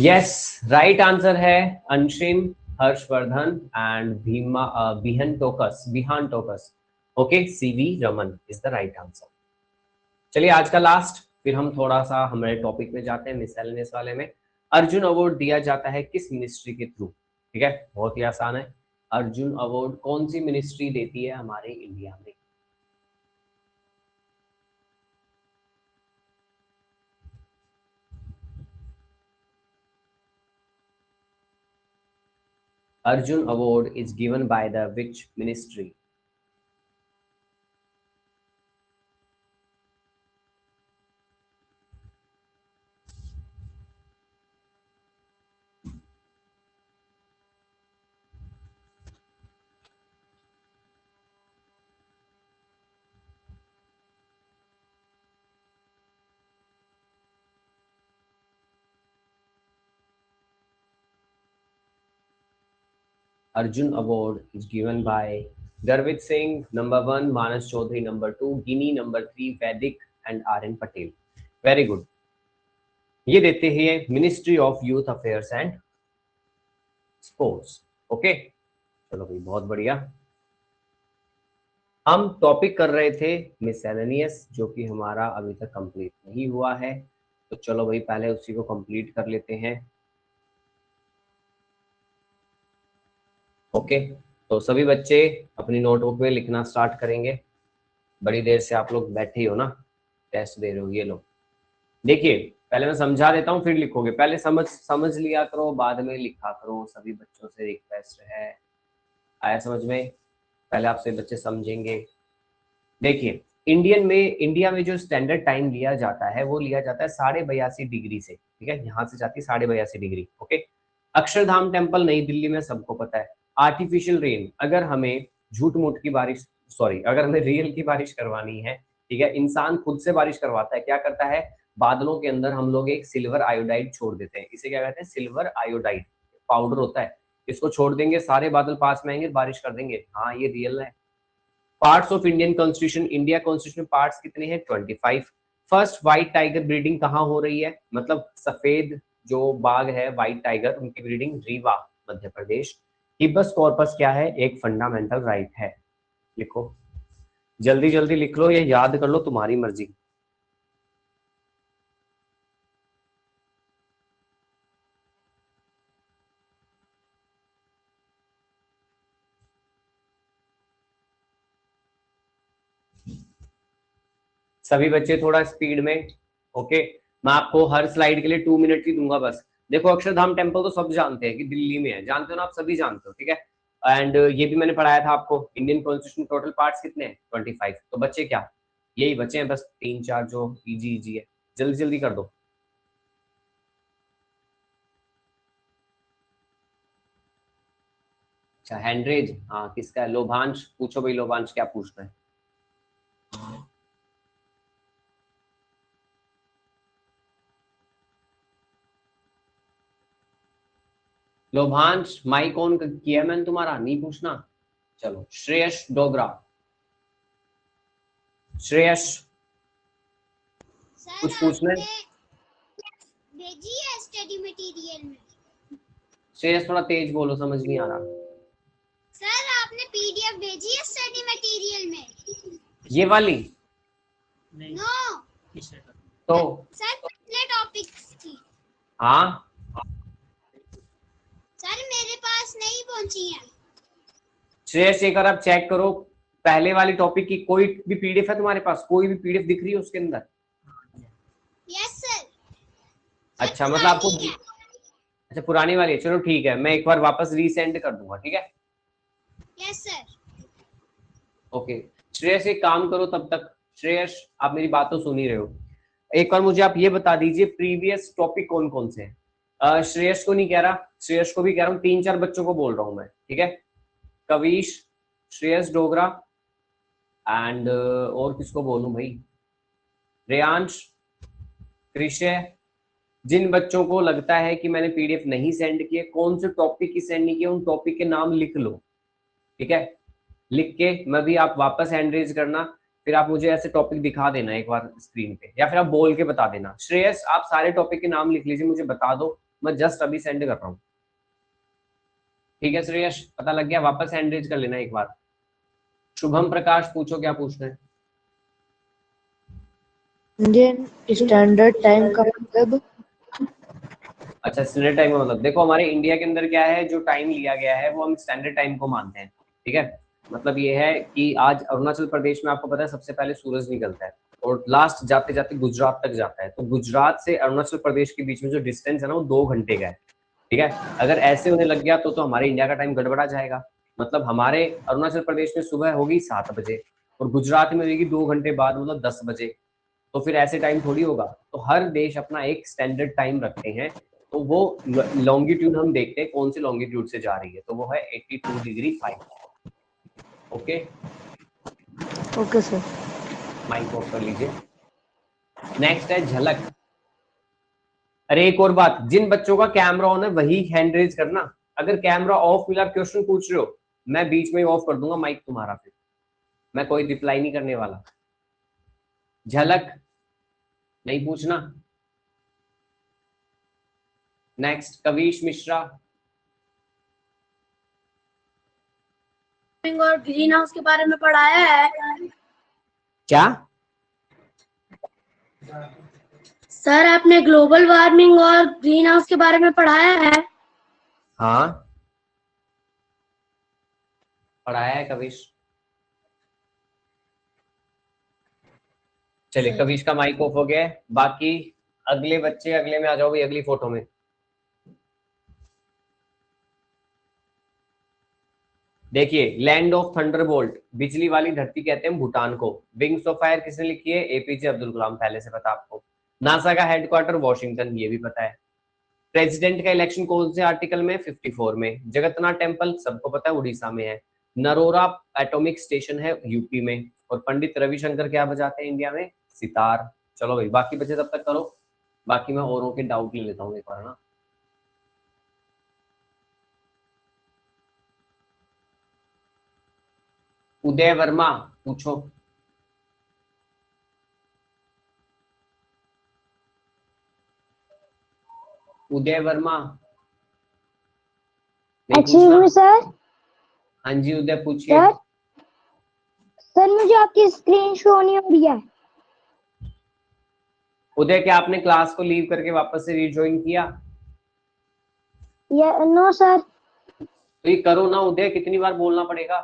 yes, right answer है Anshim, Harshvardhan and Bihan Tokas. Okay, CV Raman is the right answer. चलिए आज का लास्ट, फिर हम थोड़ा सा हमारे टॉपिक में जाते हैं मिसलेनियस वाले में। अर्जुन अवार्ड दिया जाता है किस मिनिस्ट्री के थ्रू? ठीक है, बहुत ही आसान है। अर्जुन अवार्ड कौन सी मिनिस्ट्री देती है हमारे इंडिया में? Arjun Award is given by the which ministry? Arjun Award is given by Garvit Singh, number 1, Manas Chaudhary, number 2, Gini, number 3, Vedic and RN Patel. Very good. ये देते हैं ministry of youth affairs and sports. Okay, चलो भाई बहुत बढ़िया। हम topic कर रहे थे मिसलेनियस, जो कि हमारा अभी तक कंप्लीट नहीं हुआ है, तो चलो भाई पहले उसी को कंप्लीट कर लेते हैं। ओके, तो सभी बच्चे अपनी नोटबुक में लिखना स्टार्ट करेंगे। बड़ी देर से आप लोग बैठे ही हो ना, टेस्ट दे रहे हो। ये लोग देखिए, पहले मैं समझा देता हूँ फिर लिखोगे। पहले समझ लिया करो, बाद में लिखा करो। सभी बच्चों से रिक्वेस्ट है, आया समझ में? पहले आपसे बच्चे समझेंगे। देखिए, इंडिया में जो स्टैंडर्ड टाइम लिया जाता है वो लिया जाता है 82.5 डिग्री से। ठीक है, यहाँ से जाती है 82.5 डिग्री। ओके, अक्षरधाम टेम्पल नई दिल्ली में, सबको पता है। आर्टिफिशियल रेन, अगर हमें झूठ मूठ की बारिश, अगर हमें रियल की बारिश करवानी है, ठीक है, इंसान खुद से बारिश करवाता है। क्या करता है? बादलों के अंदर हम लोग एक सिल्वर आयोडाइड छोड़ देते हैं। इसे क्या कहते हैं? सिल्वर आयोडाइड पाउडर होता है। इसको छोड़ देंगे, सारे बादल पास में आएंगे, बारिश कर देंगे। हाँ, ये रियल है। Parts of Indian constitution, India constitution parts कितने हैं? 25। फर्स्ट व्हाइट टाइगर ब्रीडिंग कहाँ हो रही है? मतलब सफेद जो बाघ है, व्हाइट टाइगर, उनकी ब्रीडिंग रीवा, मध्य प्रदेश। हिबस कॉर्पस क्या है? एक फंडामेंटल राइट है। लिखो, जल्दी जल्दी लिख लो, ये याद कर लो, तुम्हारी मर्जी। सभी बच्चे थोड़ा स्पीड में। ओके, मैं आपको हर स्लाइड के लिए 2 मिनट ही दूंगा बस। देखो, अक्षरधाम टेम्पल तो सब जानते हैं कि दिल्ली में है, जानते हो ना आप, सभी जानते हो। ठीक है, एंड ये भी मैंने पढ़ाया था आपको। इंडियन कॉन्स्टिट्यूशन टोटल पार्ट्स कितने हैं? 25। तो बच्चे क्या, यही बच्चे हैं बस 3-4 जो इजी है। जल्दी जल्दी कर दो। अच्छा, हैंडरेज, हाँ किसका है? लोभांश, पूछो भाई लोभांश क्या पूछना है। लोभांश, माइक ऑन किया मैंने तुम्हारा, नहीं पूछना। चलो, श्रेयस डोगरा, श्रेयस कुछ पूछना है? भेजी है स्टडी मटेरियल में। श्रेयस थोड़ा तेज बोलो, समझ नहीं आ रहा। सर आपने पीडीएफ भेजी है स्टडी मटेरियल में? ये वाली? नो। तो सर पिछले टॉपिक्स की। हाँ सर मेरे पास नहीं पहुंची है। श्रेयस, एक बार आप चेक करो, पहले वाली टॉपिक की कोई भी पीडीएफ है तुम्हारे पास? कोई भी पीडीएफ दिख रही है उसके अंदर? Yes sir. अच्छा, मतलब आपको, अच्छा पुरानी वाली है। चलो ठीक है, मैं एक बार वापस रीसेंड कर दूंगा। ठीक है, यस सर। ओके श्रेयस, एक काम करो तब तक। श्रेयस, आप मेरी बात तो सुन ही रहे हो, एक बार मुझे आप ये बता दीजिए प्रीवियस टॉपिक कौन कौन से हैं। श्रेयस को नहीं कह रहा, श्रेयस को भी कह रहा हूँ, 3-4 बच्चों को बोल रहा हूँ मैं। ठीक है, कविश, श्रेयस डोगरा एंड और किसको बोलूं भाई? रेयांश, कृषय। जिन बच्चों को लगता है कि मैंने पीडीएफ नहीं सेंड किए, कौन से टॉपिक की सेंड नहीं किए, उन टॉपिक के नाम लिख लो। ठीक है, लिख के मैं भी, आप वापस हैंड रेज करना, फिर आप मुझे ऐसे टॉपिक दिखा देना एक बार स्क्रीन पे, या फिर आप बोल के बता देना। श्रेयस, आप सारे टॉपिक के नाम लिख लीजिए, मुझे बता दो, मैं जस्ट अभी सेंड कर रहा हूँ। ठीक है श्रेयस, पता लग गया? वापस हैंड रेज कर लेना एक बार। शुभम प्रकाश पूछो क्या पूछना है। इंडियन स्टैंडर्ड टाइम का मतलब? अच्छा, स्टैंडर्ड टाइम का मतलब देखो, हमारे इंडिया के अंदर क्या है, जो टाइम लिया गया है वो हम स्टैंडर्ड टाइम को मानते हैं। ठीक है, मतलब ये है कि आज अरुणाचल प्रदेश में आपको पता है सबसे पहले सूरज निकलता है और लास्ट जाते जाते गुजरात तक जाता है। तो गुजरात से अरुणाचल प्रदेश के बीच में जो डिस्टेंस है ना वो 2 घंटे का है। ठीक है, अगर ऐसे होने लग गया तो हमारे इंडिया का टाइम गड़बड़ा जाएगा। मतलब हमारे अरुणाचल प्रदेश में सुबह होगी 7 बजे और गुजरात में होगी 2 घंटे बाद, मतलब 10 बजे। तो फिर ऐसे टाइम थोड़ी होगा। तो हर देश अपना एक स्टैंडर्ड टाइम रखते हैं। तो वो लॉन्गिट्यूड हम देखते हैं कौन से लॉन्गिट्यूड से जा रही है, तो वो है 82 degree 5। Okay, okay sir. Mic off कर लीजिए। नेक्स्ट है झलक। अरे एक और बात, जिन बच्चों का कैमरा ऑन है वही हैंड रेज करना। अगर कैमरा ऑफ मिला, क्वेश्चन पूछ रहे हो, मैं बीच में ही ऑफ कर दूंगा माइक तुम्हारा, फिर मैं कोई रिप्लाई नहीं करने वाला। झलक नहीं पूछना। नेक्स्ट कविश मिश्रा। और ग्रीन हाउस के बारे में पढ़ाया है क्या? सर? आपने ग्लोबल वार्मिंग और ग्रीन हाउस के बारे में पढ़ाया है? हाँ पढ़ाया है कविश। चलिए कविश का माइक ऑफ हो गया है। बाकी अगले बच्चे अगले में आ जाओ भाई, अगली फोटो में। देखिए, लैंड ऑफ थंडरबोल्ट, बिजली वाली धरती कहते हैं भूटान को। विंग्स ऑफ फायर किसने लिखी है? एपीजे अब्दुल कलाम, पहले से पता आपको। नासा का हेडक्वार्टर वॉशिंगटन, ये भी पता है। प्रेसिडेंट का इलेक्शन कौन से आर्टिकल में? 54 में। जगन्नाथ टेम्पल सबको पता है उड़ीसा में है। नरोरा एटॉमिक स्टेशन है यूपी में। और पंडित रविशंकर क्या बजाते हैं इंडिया में? सितार। चलो भाई बाकी बच्चे तब तक करो, बाकी मैं औरों के डाउट ले लेता हूँ एक बार ना। उदय वर्मा पूछो। उदय वर्मा नहीं एक्सक्यूज पूछना? मी सर। हाँ जी उदय पूछिए। सर सर मुझे आपकी स्क्रीन शो नहीं हो रही है। उदय क्या आपने क्लास को लीव करके वापस से रिज्वाइन किया? No sir. तो ये करो ना उदय, कितनी बार बोलना पड़ेगा?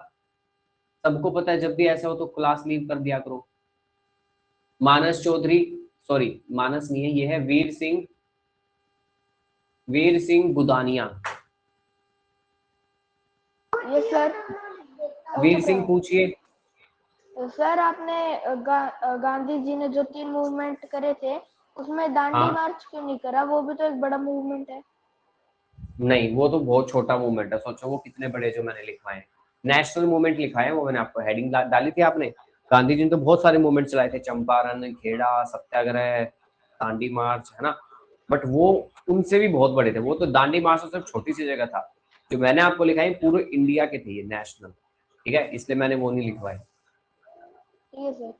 सबको पता है जब भी ऐसा हो तो क्लास लीव कर दिया करो। मानस चौधरी, सॉरी मानस नहीं है, ये है वीर सिंह बुदानिया। ये सर। वीर सिंह पूछिए। सर आपने गांधी जी ने जो 3 मूवमेंट करे थे उसमें दांडी हाँ मार्च क्यों नहीं करा? वो भी तो एक बड़ा मूवमेंट है। नहीं, वो तो बहुत छोटा मूवमेंट है। सोचो वो कितने बड़े जो मैंने लिखवाए हैं। नेशनल मूवमेंट लिखा है वो, मैंने आपको हेडिंग डाली थी आपने। गांधी जी ने तो बहुत सारे मूवमेंट चलाए थे, चंपारण, खेड़ा सत्याग्रह, दांडी मार्च, है ना। बट वो उनसे भी बहुत बड़े थे। वो तो दांडी मार्च तो सिर्फ छोटी सी जगह था। जो मैंने आपको लिखा है पूरे इंडिया के थे ये, नेशनल। ठीक है, इसलिए मैंने वो नहीं लिखवाए। ये सर।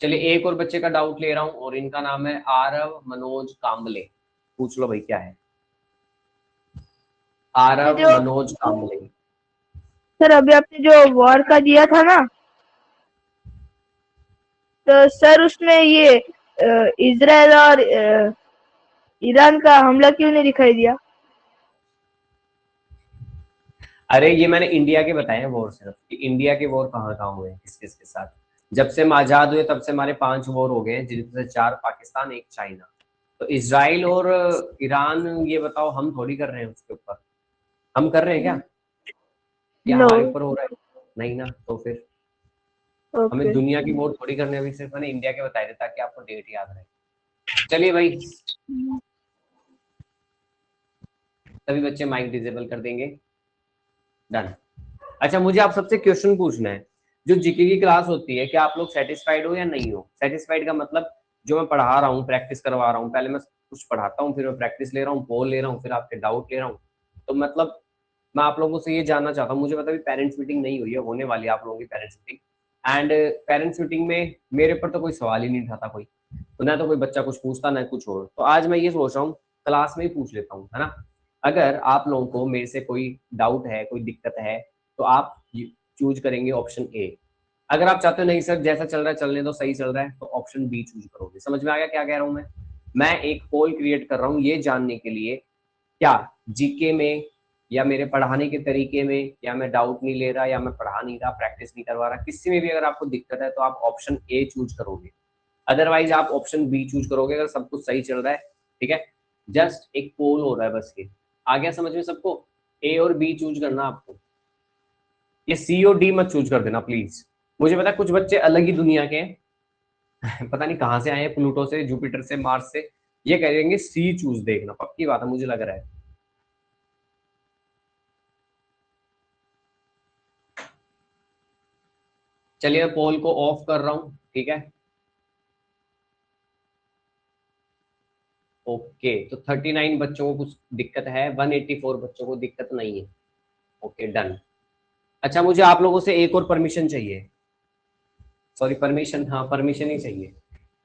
चलिए एक और बच्चे का डाउट ले रहा हूं, और इनका नाम है आरव मनोज कांबले। पूछ लो भाई क्या है? आरव मनोज कांबले। सर अभी आपने जो वॉर का दिया था ना, तो सर उसमें ये इजराइल और ईरान का हमला क्यों नहीं दिखाई दिया? अरे ये मैंने इंडिया के बताए हैं वॉर, सिर्फ कि इंडिया के वॉर कहाँ कहाँ हुए हैं किस किस के साथ। जब से हम आजाद हुए तब से हमारे 5 वॉर हो गए हैं, जिनमें से 4 पाकिस्तान, 1 चाइना। तो इजराइल और ईरान, ये बताओ हम थोड़ी कर रहे हैं उसके ऊपर? हम कर रहे हैं क्या? या No. हमारे ऊपर हो रहा है? नहीं ना, तो फिर हमें ओके। दुनिया की वॉर थोड़ी करने, अभी सिर्फ मैंने इंडिया के बताए थे ताकि आपको डेट याद रहे। चलिए भाई सभी बच्चे माइक डिसेबल कर देंगे। डन। अच्छा मुझे आप सबसे क्वेश्चन पूछना है, जो जीके की क्लास होती है क्या आप लोग सेटिस्फाइड हो या नहीं हो? सेटिस्फाइड का मतलब जो मैं पढ़ा रहा हूँ, प्रैक्टिस करवा रहा हूँ, पहले मैं कुछ पढ़ाता हूँ, फिर मैं प्रैक्टिस ले रहा हूँ, पोल ले रहा हूँ, फिर आपके डाउट ले रहा हूँ। तो मतलब मैं आप लोगों से ये जानना चाहता हूँ, मुझे पता है पेरेंट्स मीटिंग नहीं हुई है, होने वाली है आप लोगों की parents meeting. And parents meeting में मेरे पर तो कोई सवाल ही नहीं उठाता कोई। तो ना तो कोई बच्चा कुछ पूछता ना कुछ और। तो आज मैं ये सोच रहा हूँ क्लास में ही पूछ लेता हूँ, है ना। अगर आप लोगों को मेरे से कोई डाउट है, कोई दिक्कत है, तो आप चूज करेंगे ऑप्शन ए। अगर आप चाहते हो नहीं सर जैसा चल रहा है चलने दो, सही चल रहा है, तो ऑप्शन बी चूज करोगे। समझ में आ गया क्या कह रहा हूं मैं एक पोल क्रिएट कर रहा हूं ये जानने के लिए क्या जीके में या मेरे पढ़ाने के तरीके में, या मैं डाउट नहीं ले रहा, या मैं पढ़ा नहीं रहा, प्रैक्टिस नहीं करवा रहा, किसी में भी अगर आपको दिक्कत है तो आप ऑप्शन ए चूज करोगे, अदरवाइज आप ऑप्शन बी चूज करोगे अगर सब कुछ सही चल रहा है। ठीक है, जस्ट एक पोल हो रहा है बस ये। आ गया समझ में सबको? ए और बी चूज करना आपको, ये सी और डी मत चूज कर देना प्लीज। मुझे पता है कुछ बच्चे अलग ही दुनिया के हैं पता नहीं कहां से आए हैं, प्लूटो से, जुपिटर से, मार्स से, ये कहेंगे सी चूज, देखना पक्की बात है मुझे लग रहा है। चलिए मैं पोल को ऑफ कर रहा हूं, ठीक है। ओके, तो 39 बच्चों को कुछ दिक्कत है, 184 बच्चों को दिक्कत नहीं है। Okay done. अच्छा मुझे आप लोगों से एक और परमिशन चाहिए, सॉरी परमिशन, हाँ परमिशन ही चाहिए।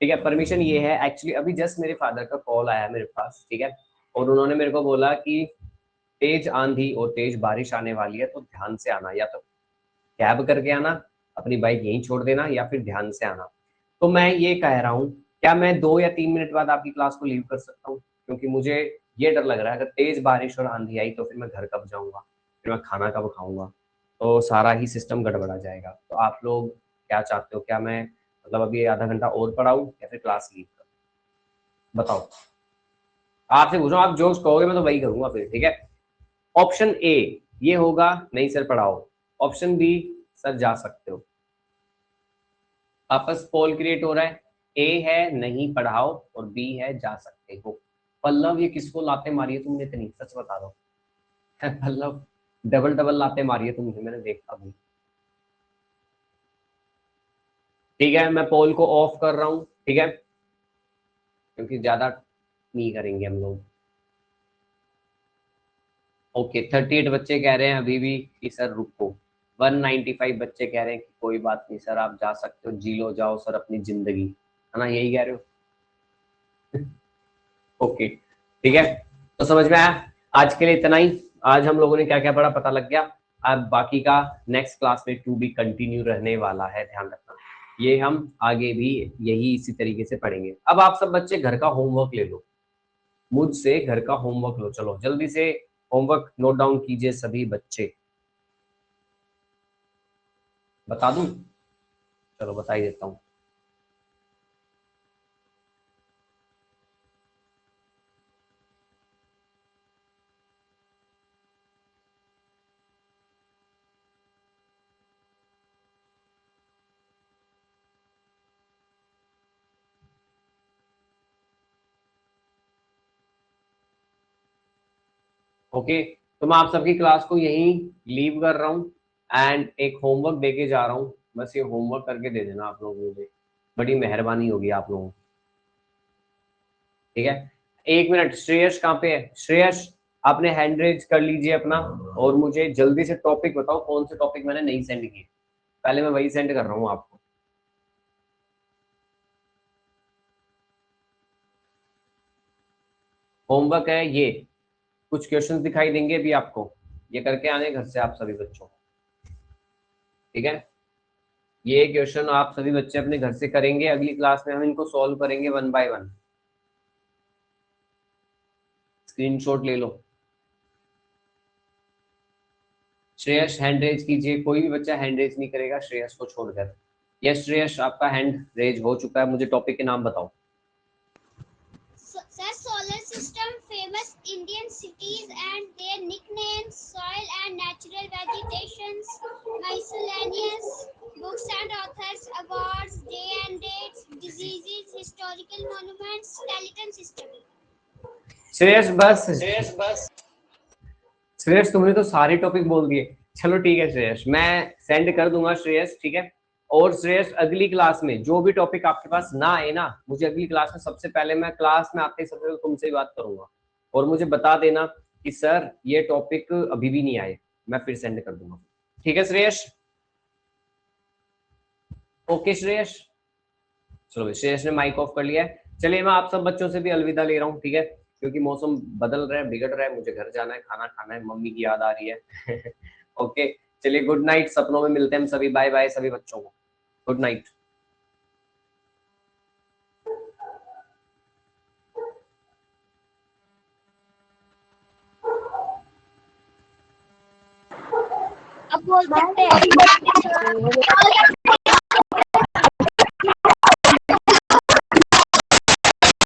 ठीक है, परमिशन ये है एक्चुअली अभी जस्ट मेरे फादर का कॉल आया मेरे पास, ठीक है, और उन्होंने मेरे को बोला कि तेज आंधी और तेज बारिश आने वाली है तो ध्यान से आना, या तो कैब करके आना, अपनी बाइक यहीं छोड़ देना, या फिर ध्यान से आना। तो मैं ये कह रहा हूँ क्या मैं 2 या 3 मिनट बाद आपकी क्लास को लीव कर सकता हूँ, क्योंकि मुझे ये डर लग रहा है अगर तेज बारिश और आंधी आई तो फिर मैं घर कब जाऊंगा, फिर मैं खाना कब खाऊंगा, तो सारा ही सिस्टम गड़बड़ा जाएगा। तो आप लोग क्या चाहते हो, क्या मैं मतलब अभी आधा घंटा और पढ़ाऊं या फिर क्लास लीव करूं, बताओ। आपसे पूछ रहा हूं, आप जो कहोगे मैं तो वही करूंगा फिर, ठीक है। ऑप्शन ए ये होगा नहीं सर पढ़ाओ, ऑप्शन बी सर जा सकते हो। आपस पोल क्रिएट हो रहा है, ए है नहीं पढ़ाओ और बी है जा सकते हो। पल्लव ये किसको लाते मारी है तुमने इतनी, सच बता दो पल्लव डबल डबल लाते मारी है तुमने, मैंने देखा भी। ठीक है मैं पोल को ऑफ कर रहा हूं, ठीक है, क्योंकि ज्यादा नहीं करेंगे हम लोग। ओके 38 बच्चे कह रहे हैं अभी भी कि सर रुको, 195 बच्चे कह रहे हैं कि कोई बात नहीं सर आप जा सकते हो, जी लो जाओ सर अपनी जिंदगी, है ना, यही कह रहे हो ओके ठीक है, तो समझ में आया। आज के लिए इतना ही, आज हम लोगों ने क्या क्या पढ़ा पता लग गया। अब बाकी का नेक्स्ट क्लास में टू बी कंटिन्यू रहने वाला है, ध्यान रखना, ये हम आगे भी यही इसी तरीके से पढ़ेंगे। अब आप सब बच्चे घर का होमवर्क ले लो, मुझसे घर का होमवर्क लो, चलो जल्दी से होमवर्क नोट डाउन कीजिए सभी बच्चे। बता दूं, चलो बता ही देता हूँ। ओके तो मैं आप सबकी क्लास को यहीं लीव कर रहा हूँ एंड एक होमवर्क देके जा रहा हूँ, बस ये होमवर्क करके दे देना आप लोगों को, बड़ी मेहरबानी होगी आप लोगों की, ठीक है। 1 मिनट, श्रेयस कहाँ पे है? श्रेयस आपने हैंड रेज कर लीजिए अपना, और मुझे जल्दी से टॉपिक बताओ कौन से टॉपिक मैंने नहीं सेंड किए, पहले मैं वही सेंड कर रहा हूँ आपको। होमवर्क है ये, कुछ क्वेश्चंस दिखाई देंगे अभी आपको, ये करके आने घर से आप सभी बच्चों, ठीक है। ये क्वेश्चन आप सभी बच्चे अपने घर से करेंगे, अगली क्लास में हम इनको सॉल्व करेंगे 1 बाय 1। स्क्रीनशॉट ले लो। श्रेयस हैंड रेज कीजिए, कोई भी बच्चा हैंड रेज नहीं करेगा श्रेयस को छोड़कर। यस श्रेयस आपका हैंड रेज हो चुका है, मुझे टॉपिक के नाम बताओ। Sir, solar system, famous Indian cities and their nicknames, soil and natural vegetations, miscellaneous books and authors, awards, day and dates, diseases, historical monuments, skeleton system. Shreyas बस श्रेयस तुमने तो सारे टॉपिक बोल दिए, चलो ठीक है श्रेयस मैं सेंड कर दूंगा श्रेयस, ठीक है। और श्रेयस अगली क्लास में जो भी टॉपिक आपके पास ना आए ना, मुझे अगली क्लास में सबसे पहले, मैं क्लास में आते ही सबसे पहले तुमसे ही बात करूंगा, और मुझे बता देना कि सर ये टॉपिक अभी भी नहीं आए, मैं फिर सेंड कर दूंगा, ठीक है श्रेयस। ओके श्रेयस, चलो श्रेयस ने माइक ऑफ कर लिया है, चलिए मैं आप सब बच्चों से भी अलविदा ले रहा हूँ, ठीक है, क्योंकि मौसम बदल रहा है, बिगड़ रहा है, मुझे घर जाना है, खाना खाना है, मम्मी की याद आ रही है। ओके, चलिए गुड नाइट, सपनों में मिलते हैं हम सभी, बाय बाय सभी बच्चों को, गुड नाइट। अब बोल सकते हैं।